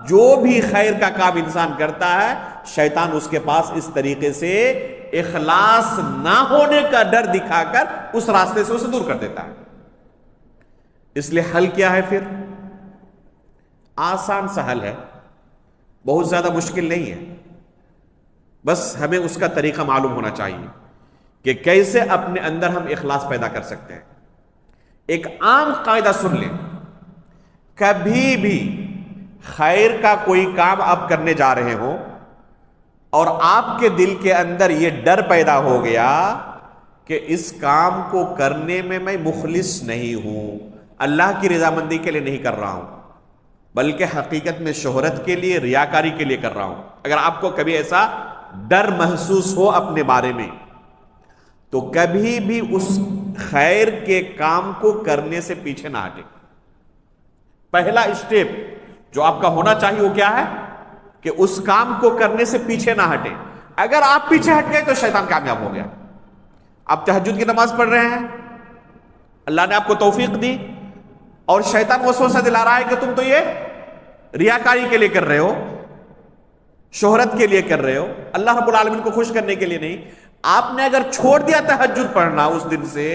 جو بھی خیر کا کام انسان کرتا ہے، شیطان اس کے پاس اس طریقے سے اخلاص نہ ہونے کا ڈر دکھا کر اس راستے سے اسے دور کر دیتا ہے۔ اس لیے حل کیا ہے پھر؟ آسان سا حل ہے، بہت زیادہ مشکل نہیں ہے، بس ہمیں اس کا طریقہ معلوم ہونا چاہیے کہ کیسے اپنے اندر ہم اخلاص پیدا کر سکتے ہیں۔ ایک عام قاعدہ سن لیں، کبھی بھی خیر کا کوئی کام آپ کرنے جا رہے ہوں اور آپ کے دل کے اندر یہ ڈر پیدا ہو گیا کہ اس کام کو کرنے میں میں مخلص نہیں ہوں، اللہ کی رضامندی کے لیے نہیں کر رہا ہوں، بلکہ حقیقت میں شہرت کے لیے، ریاکاری کے لیے کر رہا ہوں. اگر آپ کو کبھی ایسا ڈر محسوس ہو اپنے بارے میں تو کبھی بھی اس خیر کے کام کو کرنے سے پیچھے نہ ہٹے. پہلا اسٹیپ جو آپ کا ہونا چاہیے وہ کیا ہے کہ اس کام کو کرنے سے پیچھے نہ ہٹے. اگر آپ پیچھے ہٹ گئے تو شیطان کامیاب ہو گیا. آپ تہجد کی نماز پڑھ رہے ہیں، اللہ نے آپ کو توفیق دی، اور شیطان وسوسہ دلا رہا ہے کہ تم تو یہ ریاکاری کے لیے کر رہے ہو، شہرت کے لیے کر رہے ہو، اللہ رب العالمین کو خوش کرنے کے لیے نہیں. آپ نے اگر چھوڑ دیا تہجد پڑھنا اس دن سے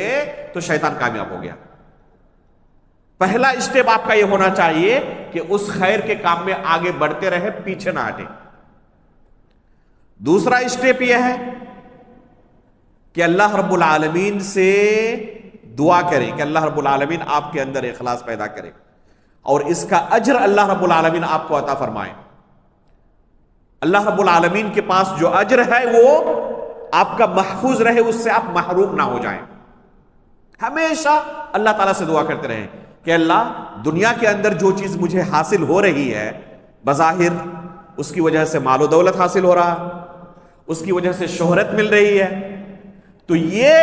تو شیطان کامیاب ہو گیا. پہلا اسٹیپ آپ کا یہ ہونا چاہیے کہ اس خیر کے کام میں آگے بڑھتے رہے، پیچھے نہ ہٹے. دوسرا اسٹیپ یہ ہے کہ اللہ رب العالمین سے دعا کریں کہ اللہ رب العالمین آپ کے اندر اخلاص پیدا کرے اور اس کا اجر اللہ رب العالمین آپ کو عطا فرمائے. اللہ رب العالمین کے پاس جو اجر ہے وہ آپ کا محفوظ رہے، اس سے آپ محروم نہ ہو جائیں. ہمیشہ اللہ تعالیٰ سے دعا کرتے رہیں کہ اللہ دنیا کے اندر جو چیز مجھے حاصل ہو رہی ہے، بظاہر اس کی وجہ سے مال و دولت حاصل ہو رہا، اس کی وجہ سے شہرت مل رہی ہے، تو یہ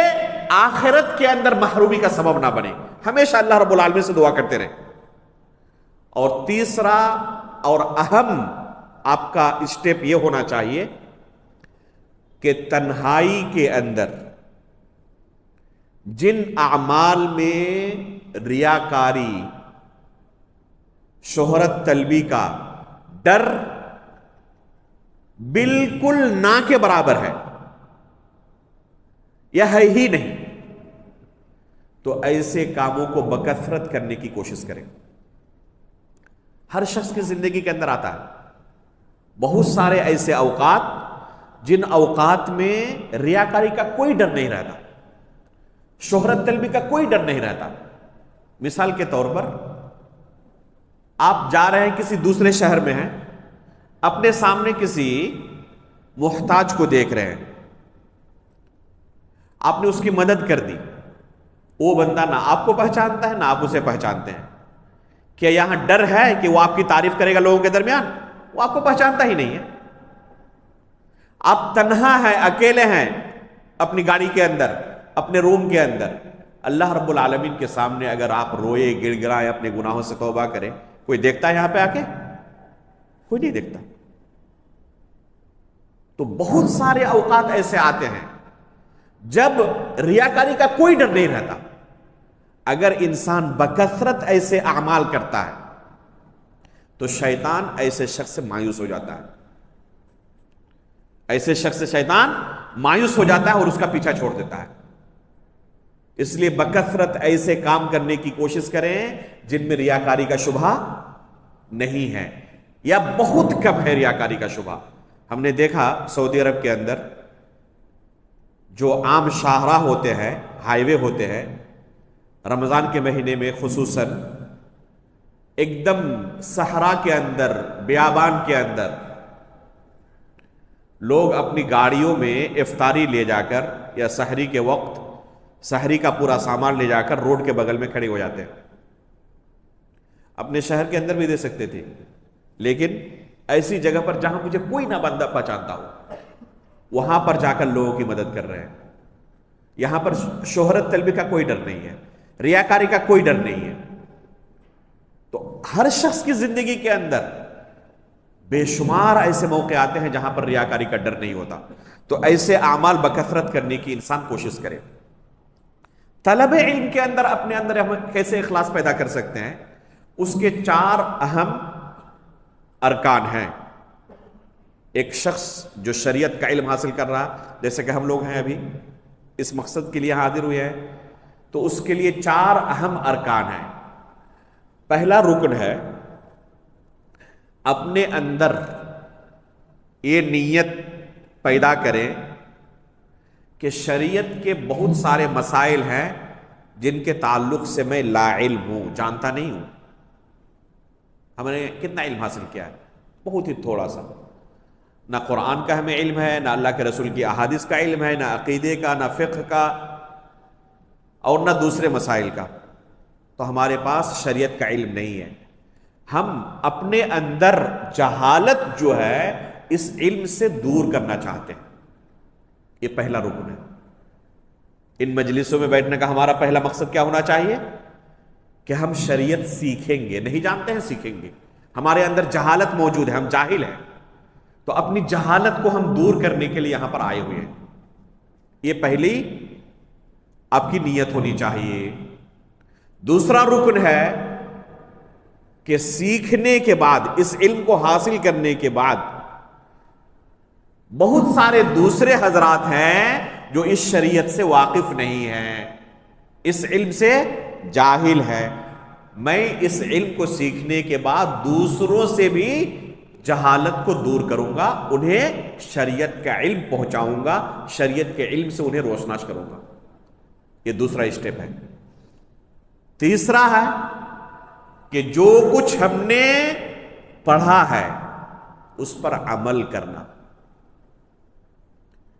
آخرت کے اندر محرومی کا سبب نہ بنے. ہمیشہ اللہ رب العالمین سے دعا کرتے رہیں. اور تیسرا اور اہم آپ کا اسٹیپ یہ ہونا چاہیے کہ تنہائی کے اندر جن اعمال میں ریاکاری، شہرت طلبی کا ڈر بالکل نہ کے برابر ہے یا ہے ہی نہیں، تو ایسے کاموں کو بکثرت کرنے کی کوشش کریں. ہر شخص کی زندگی کے اندر آتا ہے بہت سارے ایسے اوقات جن اوقات میں ریاکاری کا کوئی ڈر نہیں رہتا، شہرت طلبی کا کوئی ڈر نہیں رہتا. مثال کے طور پر آپ جا رہے ہیں، کسی دوسرے شہر میں ہیں، اپنے سامنے کسی محتاج کو دیکھ رہے ہیں، آپ نے اس کی مدد کر دی. وہ بندہ نہ آپ کو پہچانتا ہے نہ آپ اسے پہچانتے ہیں. کیا یہاں ڈر ہے کہ وہ آپ کی تعریف کرے گا لوگوں کے درمیان؟ وہ آپ کو پہچانتا ہی نہیں ہے. آپ تنہا ہیں، اکیلے ہیں اپنی گاڑی کے اندر، اپنے روم کے اندر. اللہ رب العالمین کے سامنے اگر آپ روئے، گڑ گڑائے، اپنے گناہوں سے توبہ کریں، کوئی دیکھتا ہے یہاں پہ آ کے؟ کوئی نہیں دیکھتا. تو بہت سارے اوقات ایسے آتے ہیں جب ریاکاری کا کوئی ڈر نہیں رہتا. اگر انسان بکثرت ایسے اعمال کرتا ہے تو شیطان ایسے شخص سے مایوس ہو جاتا ہے، ایسے شخص سے شیطان مایوس ہو جاتا ہے اور اس کا پیچھا چھوڑ دیتا ہے. اس لیے بکثرت ایسے کام کرنے کی کوشش کریں جن میں ریاکاری کا شبہ نہیں ہے یا بہت کم ہے ریاکاری کا شبہ. ہم نے دیکھا سعودی عرب کے اندر جو عام شاہراہ ہوتے ہیں، ہائی وے ہوتے ہیں، رمضان کے مہینے میں خصوصاً ایک دم صحرا کے اندر، بیابان کے اندر لوگ اپنی گاڑیوں میں افطاری لے جا کر یا سحری کے وقت سحری کا پورا سامان لے جا کر روڈ کے بغل میں کھڑے ہو جاتے ہیں. اپنے شہر کے اندر بھی دے سکتے تھے، لیکن ایسی جگہ پر جہاں مجھے کوئی نہ بندہ پہچانتا ہو، وہاں پر جا کر لوگوں کی مدد کر رہے ہیں. یہاں پر شہرت طلبی کا کوئی ڈر نہیں ہے، ریاکاری کا کوئی ڈر نہیں ہے. تو ہر شخص کی زندگی کے اندر بے شمار ایسے موقع آتے ہیں جہاں پر ریاکاری کا ڈر نہیں ہوتا. تو ایسے اعمال بکثرت کرنے کی انسان کوشش کرے. طلب علم کے اندر اپنے اندر ہم کیسے اخلاص پیدا کر سکتے ہیں؟ اس کے 4 اہم ارکان ہیں. ایک شخص جو شریعت کا علم حاصل کر رہا، جیسے کہ ہم لوگ ہیں ابھی اس مقصد کے لیے حاضر ہوئے ہیں، تو اس کے لیے 4 اہم ارکان ہیں. پہلا رکن ہے اپنے اندر یہ نیت پیدا کریں کہ شریعت کے بہت سارے مسائل ہیں جن کے تعلق سے میں لا علم ہوں، جانتا نہیں ہوں. ہم نے کتنا علم حاصل کیا ہے؟ بہت ہی تھوڑا سا. نہ قرآن کا ہمیں علم ہے، نہ اللہ کے رسول کی احادیث کا علم ہے، نہ عقیدے کا، نہ فقہ کا، اور نہ دوسرے مسائل کا. تو ہمارے پاس شریعت کا علم نہیں ہے. ہم اپنے اندر جہالت جو ہے اس علم سے دور کرنا چاہتے ہیں. یہ پہلا رکن ہے. ان مجلسوں میں بیٹھنے کا ہمارا پہلا مقصد کیا ہونا چاہیے کہ ہم شریعت سیکھیں گے. نہیں جانتے ہیں سیکھیں گے. ہمارے اندر جہالت موجود ہے, ہم جاہل ہیں, تو اپنی جہالت کو ہم دور کرنے کے لیے یہاں پر آئے ہوئے ہیں. یہ پہلی آپ کی نیت ہونی چاہیے. دوسرا رکن ہے کہ سیکھنے کے بعد, اس علم کو حاصل کرنے کے بعد بہت سارے دوسرے حضرات ہیں جو اس شریعت سے واقف نہیں ہیں, اس علم سے جاہل ہے. میں اس علم کو سیکھنے کے بعد دوسروں سے بھی جہالت کو دور کروں گا, انہیں شریعت کا علم پہنچاؤں گا, شریعت کے علم سے انہیں روشناس کروں گا. یہ دوسرا اسٹیپ ہے. تیسرا ہے کہ جو کچھ ہم نے پڑھا ہے اس پر عمل کرنا.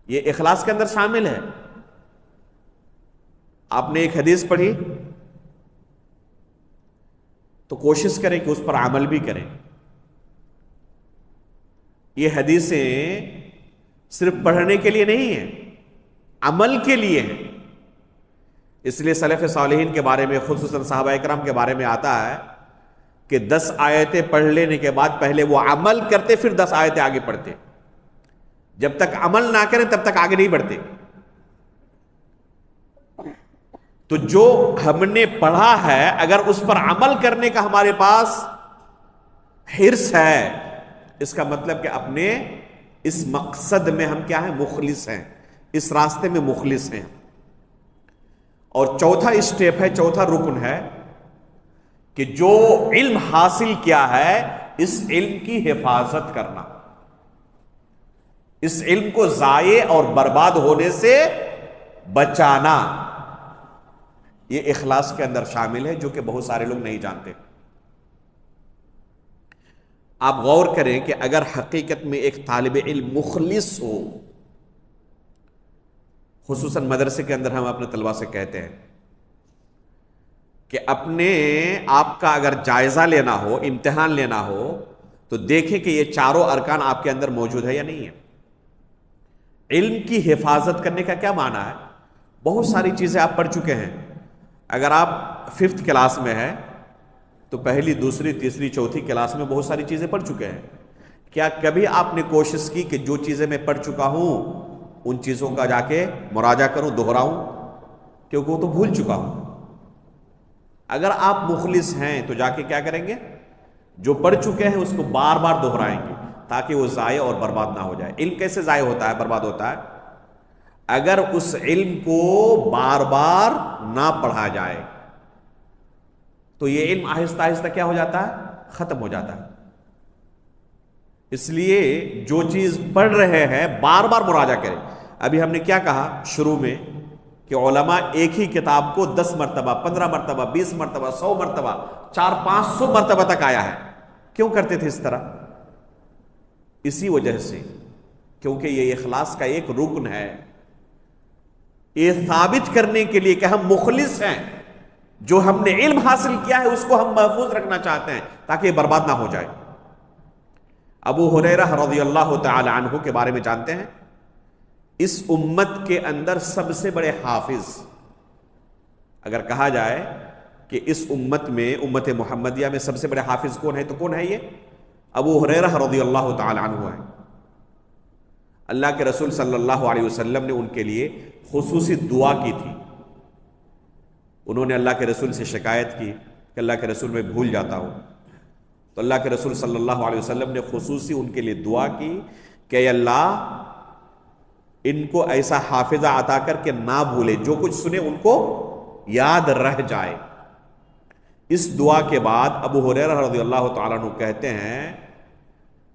یہ اخلاص کے اندر شامل ہے. آپ نے ایک حدیث پڑھی تو کوشش کریں کہ اس پر عمل بھی کریں. یہ حدیثیں صرف پڑھنے کے لیے نہیں ہیں, عمل کے لیے ہیں. اس لیے سلف صالحین کے بارے میں, خصوصاً صحابہ اکرام کے بارے میں آتا ہے کہ 10 آیتیں پڑھ لینے کے بعد پہلے وہ عمل کرتے, پھر 10 آیتیں آگے پڑھتے. جب تک عمل نہ کریں تب تک آگے نہیں بڑھتے. تو جو ہم نے پڑھا ہے اگر اس پر عمل کرنے کا ہمارے پاس حرص ہے, اس کا مطلب کہ اپنے اس مقصد میں ہم کیا ہیں, مخلص ہیں, اس راستے میں مخلص ہیں. اور چوتھا اسٹیپ ہے, چوتھا رکن ہے کہ جو علم حاصل کیا ہے اس علم کی حفاظت کرنا, اس علم کو ضائع اور برباد ہونے سے بچانا. یہ اخلاص کے اندر شامل ہے جو کہ بہت سارے لوگ نہیں جانتے. آپ غور کریں کہ اگر حقیقت میں ایک طالب علم مخلص ہو, خصوصاً مدرسے کے اندر ہم اپنے طلباء سے کہتے ہیں کہ اپنے آپ کا اگر جائزہ لینا ہو, امتحان لینا ہو, تو دیکھیں کہ یہ چاروں ارکان آپ کے اندر موجود ہے یا نہیں ہے. علم کی حفاظت کرنے کا کیا معنی ہے؟ بہت ساری چیزیں آپ پڑھ چکے ہیں. اگر آپ 5th کلاس میں ہیں تو پہلی, دوسری, تیسری, چوتھی کلاس میں بہت ساری چیزیں پڑھ چکے ہیں. کیا کبھی آپ نے کوشش کی کہ جو چیزیں میں پڑھ چکا ہوں ان چیزوں کا جا کے مراجعہ کروں, دہراؤں, کیونکہ وہ تو بھول چکا ہوں. اگر آپ مخلص ہیں تو جا کے کیا کریں گے, جو پڑھ چکے ہیں اس کو بار بار دہرائیں گے تاکہ وہ ضائع اور برباد نہ ہو جائے. علم کیسے ضائع ہوتا ہے, برباد ہوتا ہے؟ اگر اس علم کو بار بار نہ پڑھا جائے تو یہ علم آہستہ آہستہ کیا ہو جاتا ہے, ختم ہو جاتا ہے. اس لیے جو چیز پڑھ رہے ہیں بار بار مراجعہ کریں. ابھی ہم نے کیا کہا شروع میں کہ علماء ایک ہی کتاب کو 10 مرتبہ, 15 مرتبہ, 20 مرتبہ, 100 مرتبہ, 400-500 مرتبہ تک آیا ہے. کیوں کرتے تھے اس طرح؟ اسی وجہ سے کیونکہ یہ اخلاص کا ایک رکن ہے. یہ ثابت کرنے کے لیے کہ ہم مخلص ہیں, جو ہم نے علم حاصل کیا ہے اس کو ہم محفوظ رکھنا چاہتے ہیں تاکہ یہ برباد نہ ہو جائے. ابو ہریرہ رضی اللہ تعالی عنہ کے بارے میں جانتے ہیں, اس امت کے اندر سب سے بڑے حافظ, اگر کہا جائے کہ اس امت میں, امت محمدیہ میں سب سے بڑے حافظ کون ہے تو کون ہے؟ یہ ابو ہریرہ رضی اللہ تعالی عنہ ہے. اللہ کے رسول صلی اللہ علیہ وسلم نے ان کے لیے خصوصی دعا کی تھی. انہوں نے اللہ کے رسول سے شکایت کی کہ اللہ کے رسول میں بھول جاتا ہوں, تو اللہ کے رسول صلی اللہ علیہ وسلم نے خصوصی ان کے لیے دعا کی کہ اے اللہ ان کو ایسا حافظہ عطا کر کے نہ بھولے, جو کچھ سنے ان کو یاد رہ جائے. اس دعا کے بعد ابو ہریرہ رضی اللہ تعالیٰ عنہ کہتے ہیں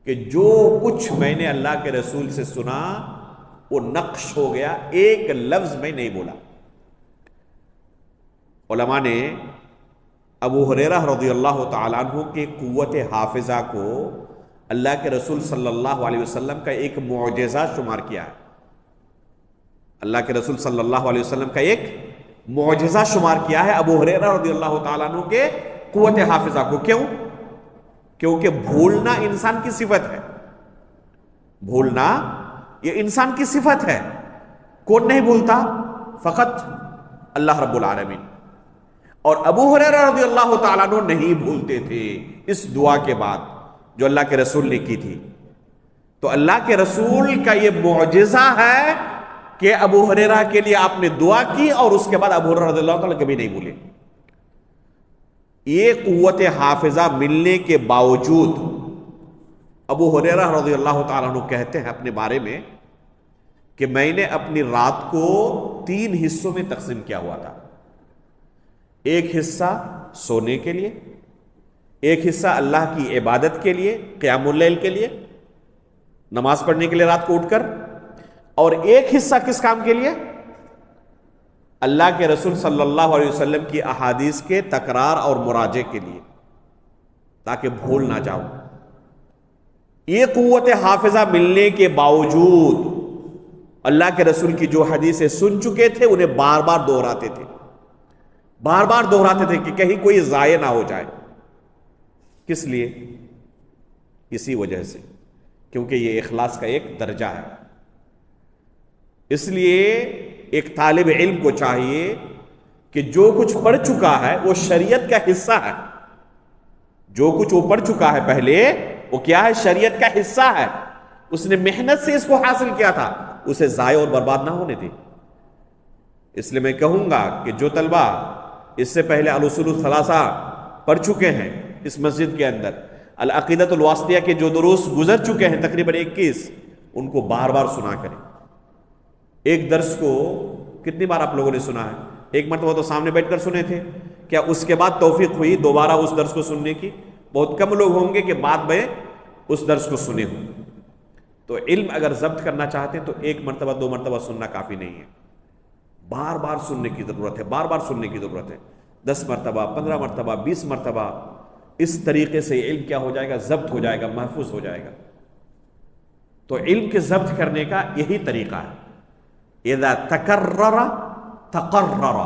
کہ جو کچھ میں نے اللہ کے رسول سے سنا وہ نقش ہو گیا, ایک لفظ میں نہیں بولا. علماء نے ابو ہریرہ رضی اللہ تعالیٰ عنہ کے قوت حافظہ کو اللہ کے رسول صلی اللہ علیہ وسلم کا ایک معجزہ شمار کیا ہے. اللہ کے رسول صلی اللہ علیہ وسلم کا ایک معجزہ شمار کیا ہے ابو ہریرہ رضی اللہ تعالیٰ عنہ کے قوت حافظہ کو. کیوں؟ کیونکہ بھولنا انسان کی صفت ہے، بھولنا یہ انسان کی صفت ہے. کون نہیں بھولتا؟ فقط اللہ رب العالمین. اور ابو ہریرہ رضی اللہ تعالیٰ عنہ نہیں بھولتے تھے اس دعا کے بعد جو اللہ کے رسول نے کی تھی. تو اللہ کے رسول کا یہ معجزہ ہے کہ ابو ہریرہ کے لیے آپ نے دعا کی اور اس کے بعد ابو ہریرہ رضی اللہ تعالیٰ کبھی نہیں بھولے. یہ قوت حافظہ ملنے کے باوجود ابو ہریرہ رضی اللہ تعالیٰ عنہ کہتے ہیں اپنے بارے میں کہ میں نے اپنی رات کو 3 حصوں میں تقسیم کیا ہوا تھا. ایک حصہ سونے کے لیے، ایک حصہ اللہ کی عبادت کے لیے، قیام اللیل کے لیے، نماز پڑھنے کے لیے رات کو اٹھ کر، اور ایک حصہ کس کام کے لیے؟ اللہ کے رسول صلی اللہ علیہ وسلم کی احادیث کے تکرار اور مراجعے کے لیے، تاکہ بھول نہ جاؤں. یہ قوت حافظہ ملنے کے باوجود اللہ کے رسول کی جو حدیثیں سن چکے تھے انہیں بار بار دہراتے تھے، بار بار دہراتے تھے کہ کہیں کوئی ضائع نہ ہو جائے. کس لیے؟ اسی وجہ سے کیونکہ یہ اخلاص کا ایک درجہ ہے. اس لیے ایک طالب علم کو چاہیے کہ جو کچھ پڑھ چکا ہے وہ شریعت کا حصہ ہے. جو کچھ وہ پڑھ چکا ہے پہلے وہ کیا ہے؟ شریعت کا حصہ ہے. اس نے محنت سے اس کو حاصل کیا تھا، اسے ضائع اور برباد نہ ہونے دے. اس لیے میں کہوں گا کہ جو طلبہ اس سے پہلے الاصول الثلاثہ پڑھ چکے ہیں اس مسجد کے اندر، العقیدۃ الواسطیہ کے جو دروس گزر چکے ہیں تقریباً 21، ان کو بار بار سنا کریں. ایک درس کو کتنی بار آپ لوگوں نے سنا ہے؟ ایک مرتبہ تو سامنے بیٹھ کر سنے تھے. کیا اس کے بعد توفیق ہوئی دوبارہ اس درس کو سننے کی؟ بہت کم لوگ ہوں گے کہ بعد میں اس درس کو سنے ہوں. تو علم اگر ضبط کرنا چاہتے ہیں تو 1 مرتبہ 2 مرتبہ سننا کافی نہیں ہے، بار بار سننے کی ضرورت ہے، بار بار سننے کی ضرورت ہے. 10 مرتبہ 15 مرتبہ 20 مرتبہ. اس طریقے سے علم کیا ہو جائے گا؟ ضبط ہو جائے گا، محفوظ ہو جائے گا. تو علم کے ضبط کرنے کا یہی طریقہ ہے. اذا تکرر تقرر.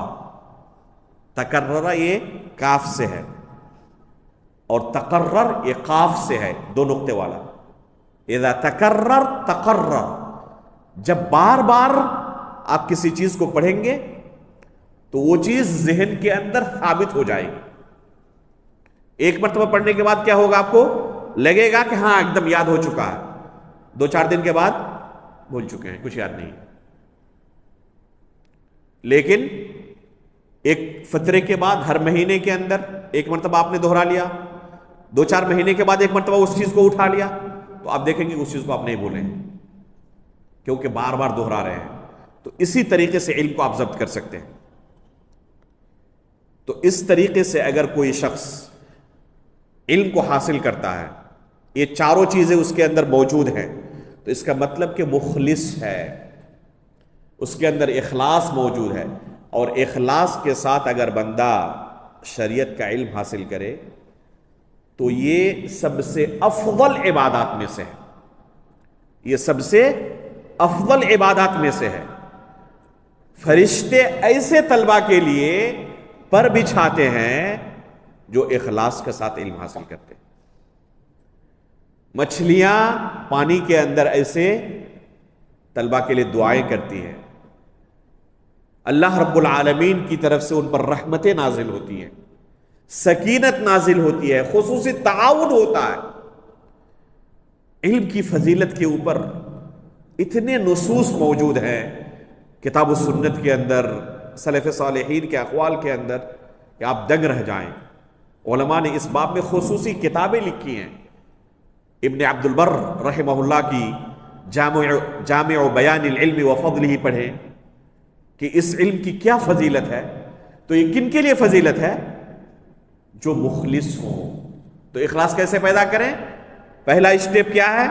تکرر یہ کاف سے ہے اور تقرر یہ قاف سے ہے، 2 نقطے والا. اذا تکرر تقرر. جب بار بار آپ کسی چیز کو پڑھیں گے تو وہ چیز ذہن کے اندر ثابت ہو جائے گی. 1 مرتبہ پڑھنے کے بعد کیا ہوگا؟ آپ کو لگے گا کہ ہاں ایک دم یاد ہو چکا ہے. 2-4 دن کے بعد بھول چکے ہیں، کچھ یاد نہیں. لیکن ایک فترے کے بعد ہر مہینے کے اندر 1 مرتبہ آپ نے دہرا لیا، 2-4 مہینے کے بعد 1 مرتبہ اس چیز کو اٹھا لیا، تو آپ دیکھیں گے اس چیز کو آپ نہیں بھولیں کیونکہ بار بار دہرا رہے ہیں. تو اسی طریقے سے علم کو آپ ضبط کر سکتے ہیں. تو اس طریقے سے اگر کوئی شخص علم کو حاصل کرتا ہے، یہ چاروں چیزیں اس کے اندر موجود ہیں، تو اس کا مطلب کہ مخلص ہے، اس کے اندر اخلاص موجود ہے. اور اخلاص کے ساتھ اگر بندہ شریعت کا علم حاصل کرے تو یہ سب سے افضل عبادات میں سے ہے. یہ سب سے افضل عبادات میں سے ہے. فرشتے ایسے طلبہ کے لیے پر بچھاتے ہیں جو اخلاص کے ساتھ علم حاصل کرتے ہیں. مچھلیاں پانی کے اندر ایسے طلبہ کے لیے دعائیں کرتی ہیں. اللہ رب العالمین کی طرف سے ان پر رحمتیں نازل ہوتی ہیں، سکینت نازل ہوتی ہے، خصوصی تعاون ہوتا ہے. علم کی فضیلت کے اوپر اتنے نصوص موجود ہیں کتاب و سنت کے اندر، سلف صالحین کے اقوال کے اندر کہ آپ دنگ رہ جائیں. علماء نے اس باب میں خصوصی کتابیں لکھی ہیں. ابن عبد البر رحمہ اللہ کی جامع بیان العلم و فضلہ پڑھیں کہ اس علم کی کیا فضیلت ہے. تو یہ کن کے لیے فضیلت ہے؟ جو مخلص ہوں. تو اخلاص کیسے پیدا کریں؟ پہلا اسٹیپ کیا ہے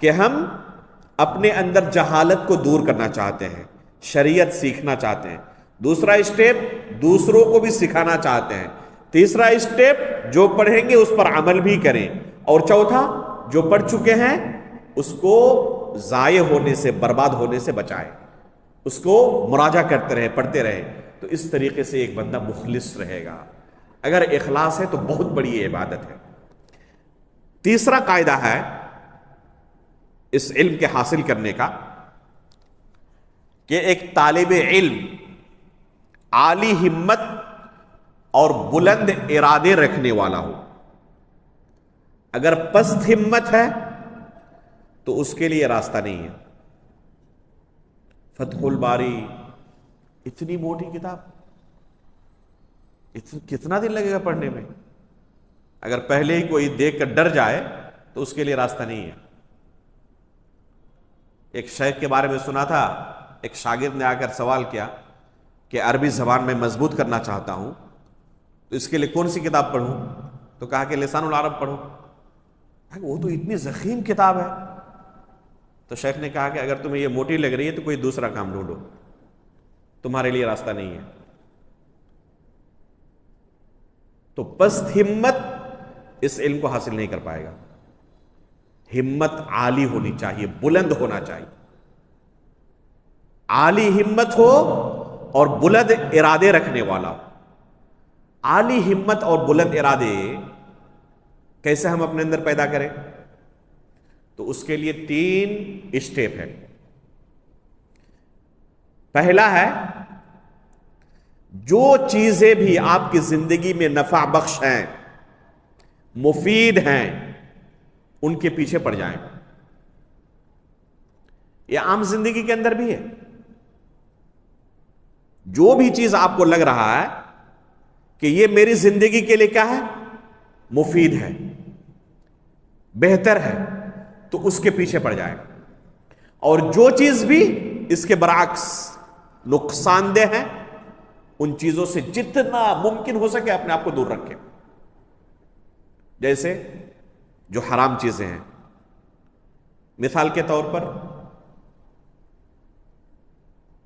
کہ ہم اپنے اندر جہالت کو دور کرنا چاہتے ہیں، شریعت سیکھنا چاہتے ہیں. دوسرا اسٹیپ دوسروں کو بھی سکھانا چاہتے ہیں. تیسرا اسٹیپ جو پڑھیں گے اس پر عمل بھی کریں. اور چوتھا جو پڑھ چکے ہیں اس کو ضائع ہونے سے، برباد ہونے سے بچائیں، اس کو مراجعہ کرتے رہے، پڑھتے رہے. تو اس طریقے سے ایک بندہ مخلص رہے گا. اگر اخلاص ہے تو بہت بڑی عبادت ہے. تیسرا قاعدہ ہے اس علم کے حاصل کرنے کا کہ ایک طالب علم عالی ہمت اور بلند ارادے رکھنے والا ہو. اگر پست ہمت ہے تو اس کے لیے راستہ نہیں ہے. فتح الباری اتنی موٹی کتاب، کتنا دن لگے گا پڑھنے میں؟ اگر پہلے ہی کوئی دیکھ کر ڈر جائے تو اس کے لیے راستہ نہیں ہے. ایک شیخ کے بارے میں سنا تھا، ایک شاگرد نے آ کر سوال کیا کہ عربی زبان میں مضبوط کرنا چاہتا ہوں تو اس کے لیے کون سی کتاب پڑھوں؟ تو کہا کہ لسان العرب پڑھو. وہ تو اتنی ضخیم کتاب ہے. تو شیخ نے کہا کہ اگر تمہیں یہ موٹی لگ رہی ہے تو کوئی دوسرا کام ڈھونڈو، تمہارے لیے راستہ نہیں ہے. تو پست ہمت اس علم کو حاصل نہیں کر پائے گا. ہمت عالی ہونی چاہیے، بلند ہونا چاہیے. عالی ہمت ہو اور بلند ارادے رکھنے والا ہو. عالی ہمت اور بلند ارادے کیسے ہم اپنے اندر پیدا کریں؟ تو اس کے لیے 3 اسٹیپ ہے. پہلا ہے جو چیزیں بھی آپ کی زندگی میں نفع بخش ہیں، مفید ہیں، ان کے پیچھے پڑ جائیں. یہ عام زندگی کے اندر بھی ہے. جو بھی چیز آپ کو لگ رہا ہے کہ یہ میری زندگی کے لیے کیا ہے، مفید ہے، بہتر ہے، تو اس کے پیچھے پڑ جائیں. اور جو چیز بھی اس کے برعکس نقصان دہ ہے، ان چیزوں سے جتنا ممکن ہو سکے اپنے آپ کو دور رکھیں. جیسے جو حرام چیزیں ہیں، مثال کے طور پر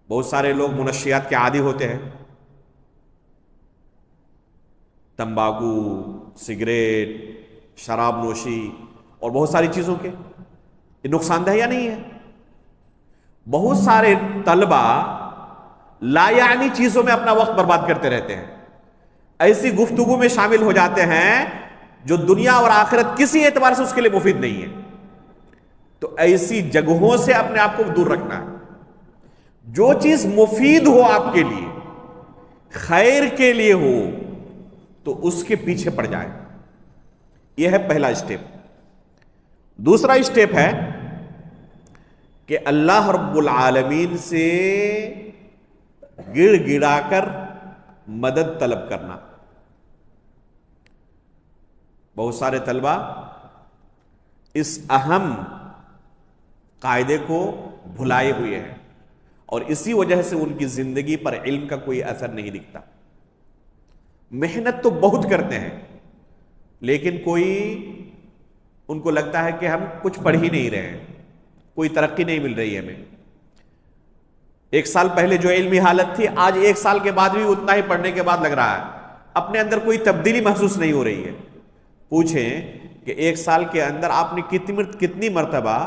بہت سارے لوگ منشیات کے عادی ہوتے ہیں. تمباکو، سگریٹ، شراب نوشی اور بہت ساری چیزوں کے، یہ نقصان دہ یا نہیں ہے؟ بہت سارے طلبہ لا یعنی چیزوں میں اپنا وقت برباد کرتے رہتے ہیں، ایسی گفتگو میں شامل ہو جاتے ہیں جو دنیا اور آخرت کسی اعتبار سے اس کے لیے مفید نہیں ہے. تو ایسی جگہوں سے اپنے آپ کو دور رکھنا ہے. جو چیز مفید ہو آپ کے لیے، خیر کے لیے ہو، تو اس کے پیچھے پڑ جائے. یہ ہے پہلا اسٹیپ. دوسرا اسٹیپ ہے کہ اللہ رب العالمین سے گڑ گڑا کر مدد طلب کرنا. بہت سارے طلبہ اس اہم قاعدے کو بھلائے ہوئے ہیں اور اسی وجہ سے ان کی زندگی پر علم کا کوئی اثر نہیں دکھتا. محنت تو بہت کرتے ہیں لیکن کوئی ان کو لگتا ہے کہ ہم کچھ پڑھ ہی نہیں رہے ہیں، کوئی ترقی نہیں مل رہی ہے ہمیں. 1 سال پہلے جو علمی حالت تھی، آج 1 سال کے بعد بھی اتنا ہی پڑھنے کے بعد لگ رہا ہے اپنے اندر کوئی تبدیلی محسوس نہیں ہو رہی ہے. پوچھیں کہ 1 سال کے اندر آپ نے کتنی مرتبہ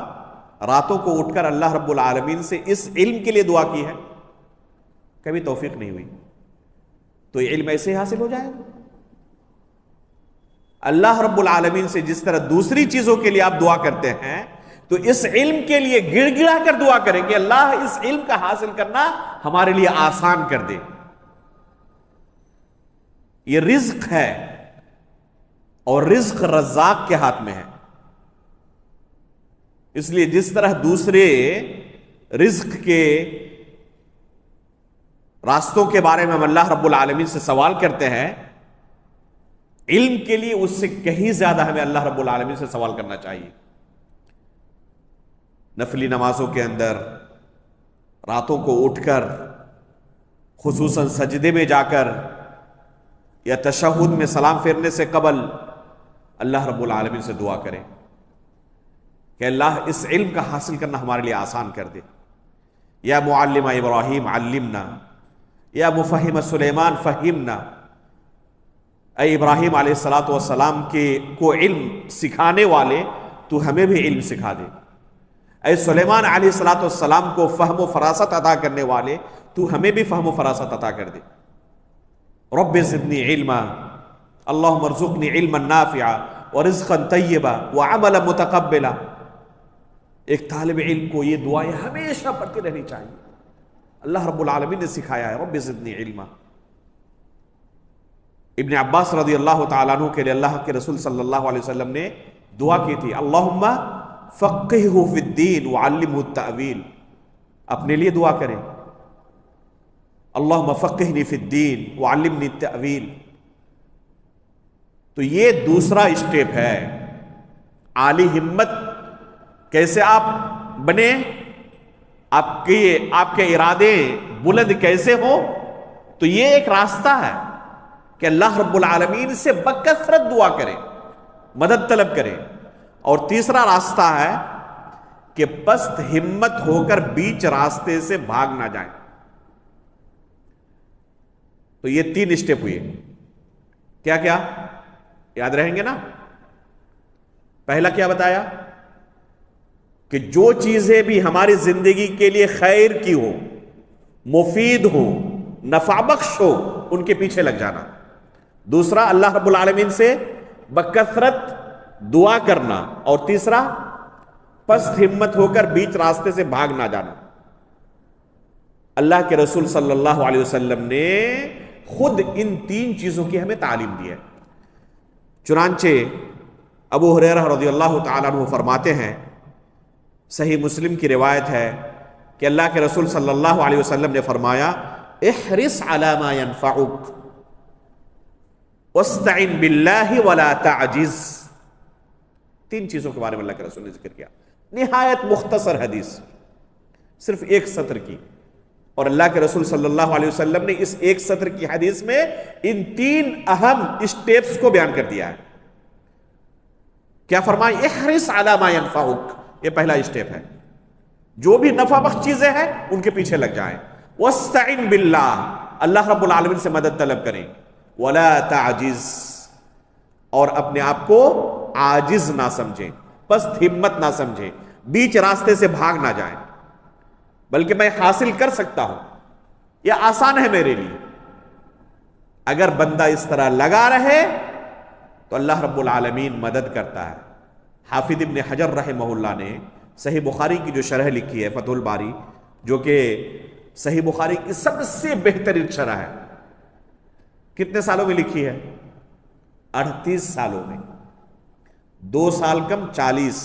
راتوں کو اٹھ کر اللہ رب العالمین سے اس علم کے لیے دعا کی ہے؟ کبھی توفیق نہیں ہوئی. تو یہ علم ایسے ہی حاصل ہو جائے گا. اللہ رب العالمین سے جس طرح دوسری چیزوں کے لیے آپ دعا کرتے ہیں، تو اس علم کے لیے گڑ گڑا کر دعا کریں کہ اللہ اس علم کا حاصل کرنا ہمارے لیے آسان کر دے. یہ رزق ہے اور رزق رزاق کے ہاتھ میں ہے. اس لیے جس طرح دوسرے رزق کے راستوں کے بارے میں ہم اللہ رب العالمین سے سوال کرتے ہیں، علم کے لیے اس سے کہیں زیادہ ہمیں اللہ رب العالمین سے سوال کرنا چاہیے. نفلی نمازوں کے اندر راتوں کو اٹھ کر، خصوصاً سجدے میں جا کر یا تشہد میں سلام پھیرنے سے قبل اللہ رب العالمین سے دعا کریں کہ اللہ اس علم کا حاصل کرنا ہمارے لیے آسان کر دے. یا معلم ابراہیم علمنا، یا مفہم سلیمان فہمنا. اے ابراہیم علیہ السلام کو علم سکھانے والے، تو ہمیں بھی علم سکھا دے. اے سلیمان علیہ السلام کو فہم و فراست عطا کرنے والے، تو ہمیں بھی فہم و فراست عطا کر دے. رب زدنی علما، اللہم ارزقنی علما نافعا ورزقا طیبا وعملا متقبلا. ایک طالب علم کو یہ دعائیں ہمیشہ پڑھتی رہنی چاہیے. اللہ رب العالمین نے سکھایا ہے رب زدنی علما. ابن عباس رضی اللہ تعالیٰ عنہ کے لیے اللہ کے رسول صلی اللہ علیہ وسلم نے دعا کی تھی اللہم فقہہ فی الدین وعلمہ التأویل. اپنے لیے دعا کریں اللہم فقہنی فی الدین وعلمنی التأویل. تو یہ دوسرا اسٹیپ ہے. عالی ہمت کیسے آپ بنے، آپ کے ارادے بلند کیسے ہو، تو یہ ایک راستہ ہے کہ اللہ رب العالمین سے بکثرت دعا کریں، مدد طلب کریں. اور تیسرا راستہ ہے کہ پست ہمت ہو کر بیچ راستے سے بھاگ نہ جائیں. تو یہ 3 اسٹیپ ہوئے. کیا کیا یاد رہیں گے نا؟ پہلا کیا بتایا کہ جو چیزیں بھی ہماری زندگی کے لیے خیر کی ہو، مفید ہو، نفع بخش ہو، ان کے پیچھے لگ جانا. دوسرا اللہ رب العالمین سے بکثرت دعا کرنا. اور تیسرا پست ہمت ہو کر بیچ راستے سے بھاگ نہ جانا. اللہ کے رسول صلی اللہ علیہ وسلم نے خود ان 3 چیزوں کی ہمیں تعلیم دی ہے. چنانچہ ابو ہریرہ رضی اللہ تعالیٰ عنہ فرماتے ہیں، صحیح مسلم کی روایت ہے کہ اللہ کے رسول صلی اللہ علیہ وسلم نے فرمایا احرص علی ما ينفعک واستعن باللہ ولا تعجز. 3 چیزوں کے بارے میں اللہ کے رسول نے ذکر کیا. نہایت مختصر حدیث، صرف 1 سطر کی. اور اللہ کے رسول صلی اللہ علیہ وسلم نے اس 1 سطر کی حدیث میں ان 3 اہم اسٹیپس کو بیان کر دیا ہے. کیا فرمایا؟ احرص علی ما ينفعک. یہ پہلا اسٹیپ ہے. جو بھی نفع بخش چیزیں ہیں ان کے پیچھے لگ جائیں. واستعن باللہ، اللہ رب العالمین سے مدد طلب کریں. ولا تعجز، اور اپنے آپ کو عاجز نہ سمجھیں، پست ہمت نہ سمجھیں، بیچ راستے سے بھاگ نہ جائیں، بلکہ میں حاصل کر سکتا ہوں، یہ آسان ہے میرے لیے. اگر بندہ اس طرح لگا رہے تو اللہ رب العالمین مدد کرتا ہے. حافظ ابن حجر رحمہ اللہ نے صحیح بخاری کی جو شرح لکھی ہے فتح الباری، جو کہ صحیح بخاری کی سب سے بہترین شرح ہے، کتنے سالوں میں لکھی ہے؟ 38 سالوں میں. 2 سال کم 40،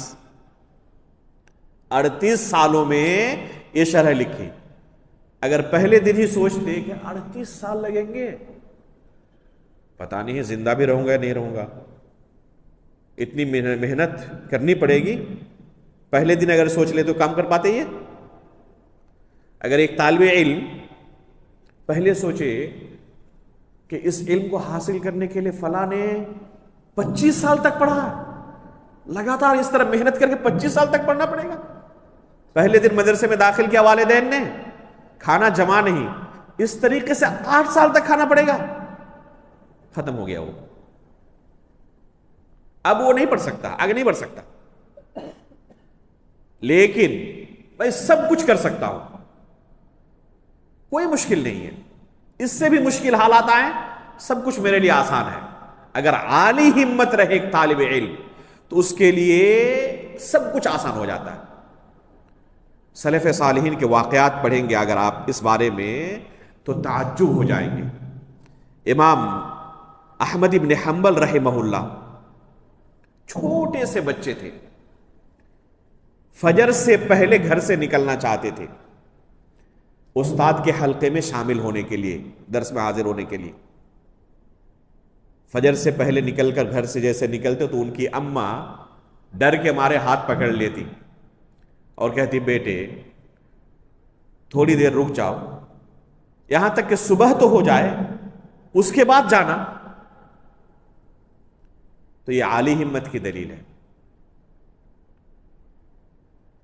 38 سالوں میں یہ شرح لکھی. اگر پہلے دن ہی سوچتے کہ 38 سال لگیں گے، پتہ نہیں زندہ بھی رہوں گا یا نہیں رہوں گا، اتنی محنت کرنی پڑے گی، پہلے دن اگر سوچ لے تو کام کر پاتے. یہ اگر ایک طالب علم پہلے سوچے کہ اس علم کو حاصل کرنے کے لیے فلاں نے 25 سال تک پڑھا، لگاتار اس طرح محنت کر کے 25 سال تک پڑھنا پڑے گا. پہلے دن مدرسے میں داخل کیا والدین نے، کھانا جمع نہیں، اس طریقے سے 8 سال تک کھانا پڑے گا. ختم ہو گیا وہ، اب وہ نہیں پڑھ سکتا، آگے نہیں بڑھ سکتا. لیکن میں سب کچھ کر سکتا ہوں، کوئی مشکل نہیں ہے. اس سے بھی مشکل حالات آئیں، سب کچھ میرے لیے آسان ہے. اگر عالی ہمت رہے ایک طالب علم تو اس کے لیے سب کچھ آسان ہو جاتا ہے. سلف صالحین کے واقعات پڑھیں گے اگر آپ اس بارے میں تو تعجب ہو جائیں گے. امام احمد بن حنبل رحمہ اللہ چھوٹے سے بچے تھے، فجر سے پہلے گھر سے نکلنا چاہتے تھے استاد کے حلقے میں شامل ہونے کے لیے، درس میں حاضر ہونے کے لیے. فجر سے پہلے نکل کر گھر سے جیسے نکلتے تو ان کی اماں ڈر کے مارے ہاتھ پکڑ لیتی اور کہتی بیٹے تھوڑی دیر رک جاؤ، یہاں تک کہ صبح تو ہو جائے، اس کے بعد جانا. تو یہ عالی ہمت کی دلیل ہے.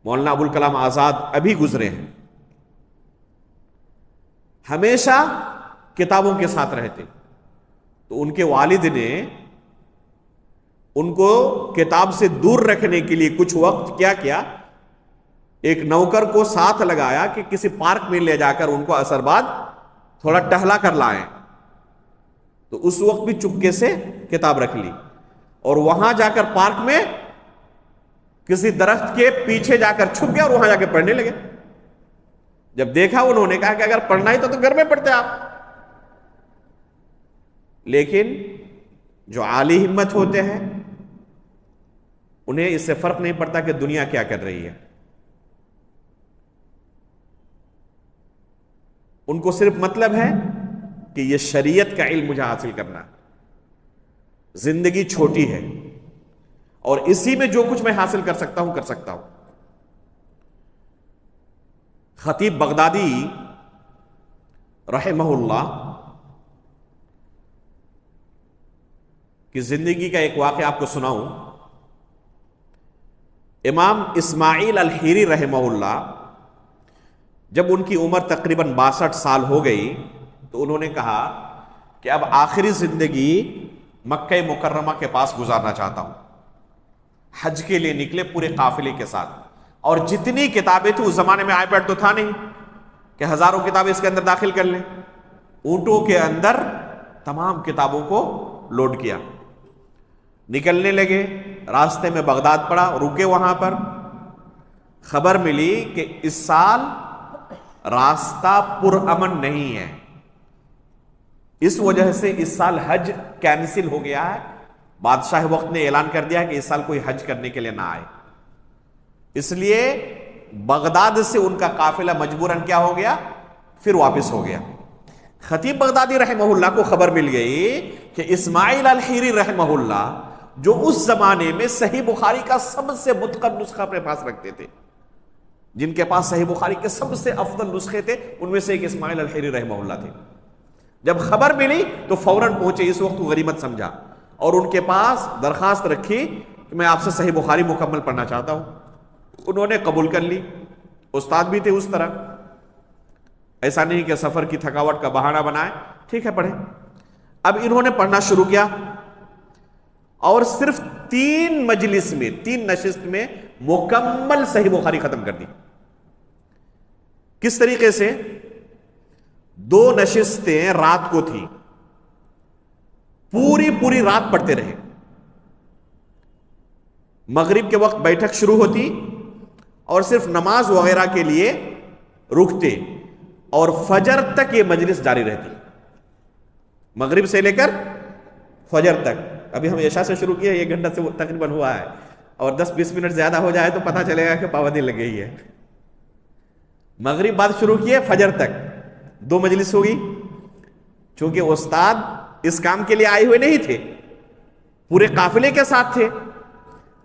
مولانا ابوالکلام آزاد ابھی گزرے ہیں، ہمیشہ کتابوں کے ساتھ رہتے، تو ان کے والد نے ان کو کتاب سے دور رکھنے کے لیے کچھ وقت کیا کیا، ایک نوکر کو ساتھ لگایا کہ کسی پارک میں لے جا کر ان کو عصر بعد تھوڑا ٹہلا کر لائیں. تو اس وقت بھی چپکے سے کتاب رکھ لی. اور وہاں جا کر پارک میں کسی درخت کے پیچھے جا کر چھپ گیا اور وہاں جا کے پڑھنے لگے. جب دیکھا انہوں نے کہا کہ اگر پڑھنا ہی تو گھر میں پڑھتے آپ. لیکن جو عالی ہمت ہوتے ہیں انہیں اس سے فرق نہیں پڑتا کہ دنیا کیا کر رہی ہے. ان کو صرف مطلب ہے کہ یہ شریعت کا علم مجھے حاصل کرنا. زندگی چھوٹی ہے اور اسی میں جو کچھ میں حاصل کر سکتا ہوں کر سکتا ہوں. خطیب بغدادی رحمہ اللہ کی زندگی کا ایک واقعہ آپ کو سناؤں. امام اسماعیل الحیری رحمہ اللہ جب ان کی عمر تقریباً 62 سال ہو گئی تو انہوں نے کہا کہ اب آخری زندگی مکہ مکرمہ کے پاس گزارنا چاہتا ہوں. حج کے لیے نکلے پورے قافلے کے ساتھ, اور جتنی کتابیں تھیں, اس زمانے میں آئی پیڈ تو تھا نہیں کہ ہزاروں کتابیں اس کے اندر داخل کر لیں. اونٹوں کے اندر تمام کتابوں کو لوڈ کیا, نکلنے لگے. راستے میں بغداد پڑا, رکے وہاں پر. خبر ملی کہ اس سال راستہ پرامن نہیں ہے, اس وجہ سے اس سال حج کینسل ہو گیا ہے. بادشاہ وقت نے اعلان کر دیا کہ اس سال کوئی حج کرنے کے لیے نہ آئے. اس لیے بغداد سے ان کا قافلہ مجبوراً کیا ہو گیا, پھر واپس ہو گیا. خطیب بغدادی رحمہ اللہ کو خبر مل گئی کہ اسماعیل الحیری رحمہ اللہ جو اس زمانے میں صحیح بخاری کا سب سے متقن نسخہ اپنے پاس رکھتے تھے, جن کے پاس صحیح بخاری کے سب سے افضل نسخے تھے, ان میں سے ایک اسماعیل الحیری رحمہ اللہ تھے. جب خبر ملی تو فوراً پہنچے. اس وقت وہ غنیمت سمجھا اور ان کے پاس درخواست رکھی کہ میں آپ سے صحیح بخاری مکمل پڑھنا چاہتا ہوں. انہوں نے قبول کر لی. استاد بھی تھے اس طرح, ایسا نہیں کہ سفر کی تھکاوٹ کا بہانہ بنائے, ٹھیک ہے پڑھیں. اب انہوں نے پڑھنا شروع کیا اور صرف 3 مجلس میں, 3 نشست میں مکمل صحیح بخاری ختم کر دی. کس طریقے سے؟ 2 نشستیں رات کو تھی, پوری رات پڑھتے رہے. مغرب کے وقت بیٹھک شروع ہوتی اور صرف نماز وغیرہ کے لیے رکتے, اور فجر تک یہ مجلس جاری رہتی. مغرب سے لے کر فجر تک. ابھی ہم عشاء سے شروع کیے, 1 گھنٹہ سے تقریباً ہوا ہے, اور 10-20 منٹ زیادہ ہو جائے تو پتہ چلے گا کہ پابندی لگ گئی ہے. مغرب بعد شروع کیے فجر تک 2 مجلس ہوگی. چونکہ استاد اس کام کے لیے آئے ہوئے نہیں تھے, پورے قافلے کے ساتھ تھے.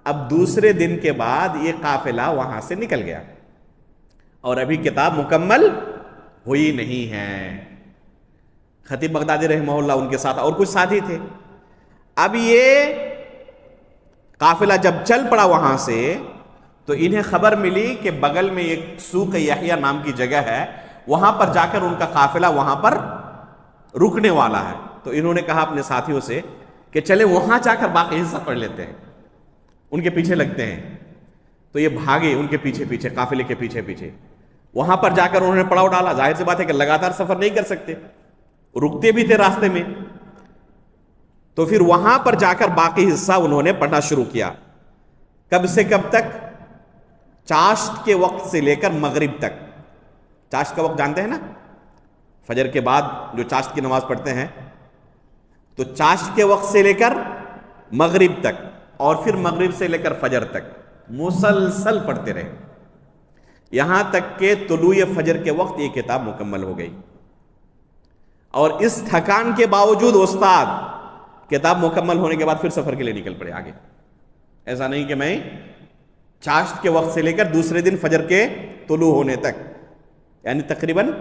اب دوسرے دن کے بعد یہ قافلہ وہاں سے نکل گیا اور ابھی کتاب مکمل ہوئی نہیں ہے. خطیب بغدادی رحمہ اللہ ان کے ساتھ اور کچھ ساتھی تھے. اب یہ قافلہ جب چل پڑا وہاں سے تو انہیں خبر ملی کہ بغل میں ایک سوق یحییٰ نام کی جگہ ہے, وہاں پر جا کر ان کا قافلہ وہاں پر رکنے والا ہے. تو انہوں نے کہا اپنے ساتھیوں سے کہ چلیں وہاں جا کر باقی حصہ پڑھ لیتے ہیں, ان کے پیچھے لگتے ہیں. تو یہ بھاگے ان کے پیچھے قافلے کے پیچھے. وہاں پر جا کر انہوں نے پڑاؤ ڈالا. ظاہر سی بات ہے کہ لگاتار سفر نہیں کر سکتے, رکتے بھی تھے راستے میں. تو پھر وہاں پر جا کر باقی حصہ انہوں نے پڑھنا شروع کیا. کب سے کب تک؟ چاشت کے وقت سے لے کر مغرب تک. چاشت کا وقت جانتے ہیں نا, فجر کے بعد جو چاشت کی نماز پڑھتے ہیں, تو چاشت کے وقت سے لے کر مغرب تک, اور پھر مغرب سے لے کر فجر تک مسلسل پڑھتے رہے, یہاں تک کہ طلوع فجر کے وقت یہ کتاب مکمل ہو گئی. اور اس تھکان کے باوجود استاد کتاب مکمل ہونے کے بعد پھر سفر کے لیے نکل پڑے آگے. ایسا نہیں کہ میں چاشت کے وقت سے لے کر دوسرے دن فجر کے طلوع ہونے تک, یعنی تقریباً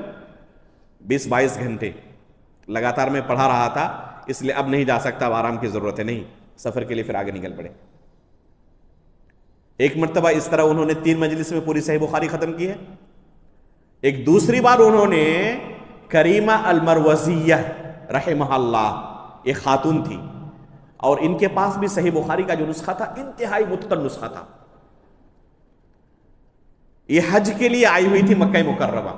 20-22 گھنٹے لگاتار میں پڑھا رہا تھا, اس لیے اب نہیں جا سکتا, اب آرام کی ضرورت ہے. نہیں, سفر کے لیے پھر آگے نکل پڑے. ایک مرتبہ اس طرح انہوں نے 3 مجلس میں پوری صحیح بخاری ختم کی ہے. ایک دوسری بار انہوں نے کریمہ المروزیہ رحمہ اللہ, ایک خاتون تھی, اور ان کے پاس بھی صحیح بخاری کا جو نسخہ تھا انتہائی متقن نسخہ تھا. یہ حج کے لیے آئی ہوئی تھی مکہ مکرمہ.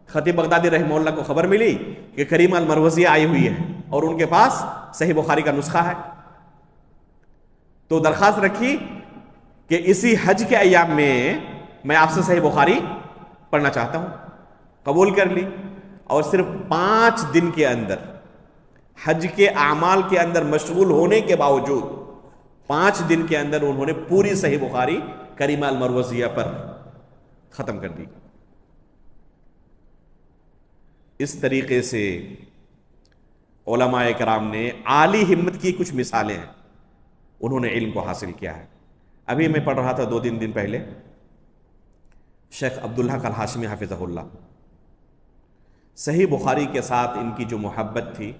خطیب بغدادی رحمہ اللہ کو خبر ملی کہ کریمہ المروزیہ آئی ہوئی ہے اور ان کے پاس صحیح بخاری کا نسخہ ہے. تو درخواست رکھی کہ اسی حج کے ایام میں آپ سے صحیح بخاری پڑھنا چاہتا ہوں. قبول کر لی، اور صرف 5 دن کے اندر حج کے اعمال کے اندر مشغول ہونے کے باوجود 5 دن کے اندر انہوں نے پوری صحیح بخاری کریمہ المروزیہ پر ختم کر دی. اس طریقے سے علماء کرام نے عالی ہمت کی کچھ مثالیں ہیں، انہوں نے علم کو حاصل کیا ہے. ابھی میں پڑھ رہا تھا 2-3 دن پہلے شیخ عبداللہ الہاشمی حفظہ اللہ، صحیح بخاری کے ساتھ ان کی جو محبت تھی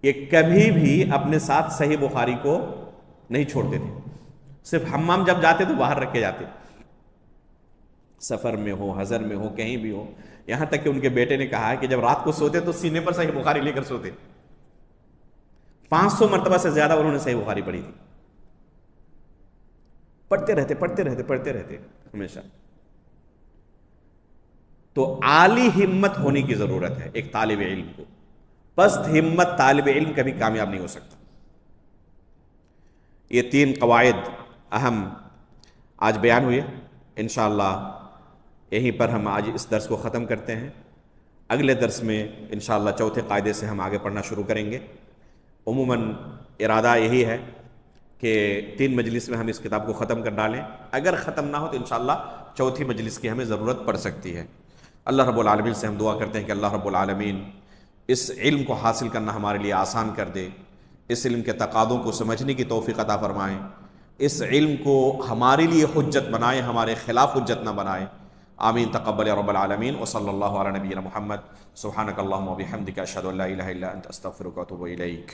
کہ کبھی بھی اپنے ساتھ صحیح بخاری کو نہیں چھوڑتے تھے. صرف حمام جب جاتے تو باہر رکھ کے جاتے، سفر میں ہو، حضر میں ہو، کہیں بھی ہو. یہاں تک کہ ان کے بیٹے نے کہا ہے کہ جب رات کو سوتے تو سینے پر صحیح بخاری لے کر سوتے. 500 مرتبہ سے زیادہ انہوں نے صحیح بخاری پڑھی تھی. پڑھتے رہتے ہمیشہ. تو عالی ہمت ہونے کی ضرورت ہے ایک طالب علم کو. پست ہمت طالب علم کبھی کامیاب نہیں ہو سکتا. یہ 3 قواعد اہم آج بیان ہوئے. انشاءاللہ یہیں پر ہم آج اس درس کو ختم کرتے ہیں. اگلے درس میں انشاءاللہ 4تھے قاعدے سے ہم آگے پڑھنا شروع کریں گے. عموماً ارادہ یہی ہے کہ 3 مجلس میں ہم اس کتاب کو ختم کر ڈالیں. اگر ختم نہ ہو تو انشاءاللہ 4تھی مجلس کی ہمیں ضرورت پڑ سکتی ہے. اللہ رب العالمین سے ہم دعا کرتے ہیں کہ اللہ رب العالمین اس علم کو حاصل کرنا ہمارے لیے آسان کر دے. اس علم کے تقاضوں کو سمجھنے کی توفیق عطا فرمائیں. اس علم کو ہمارے لیے حجت بنائیں، ہمارے خلاف حجت نہ بنائیں. آمین. تقبل یا رب العالمین. وصلی اللہ علی نبینا محمد. سبحانک اللہم و بحمدک، اشہد ان لا الہ الا انت، استغفرک و اتوب الیک.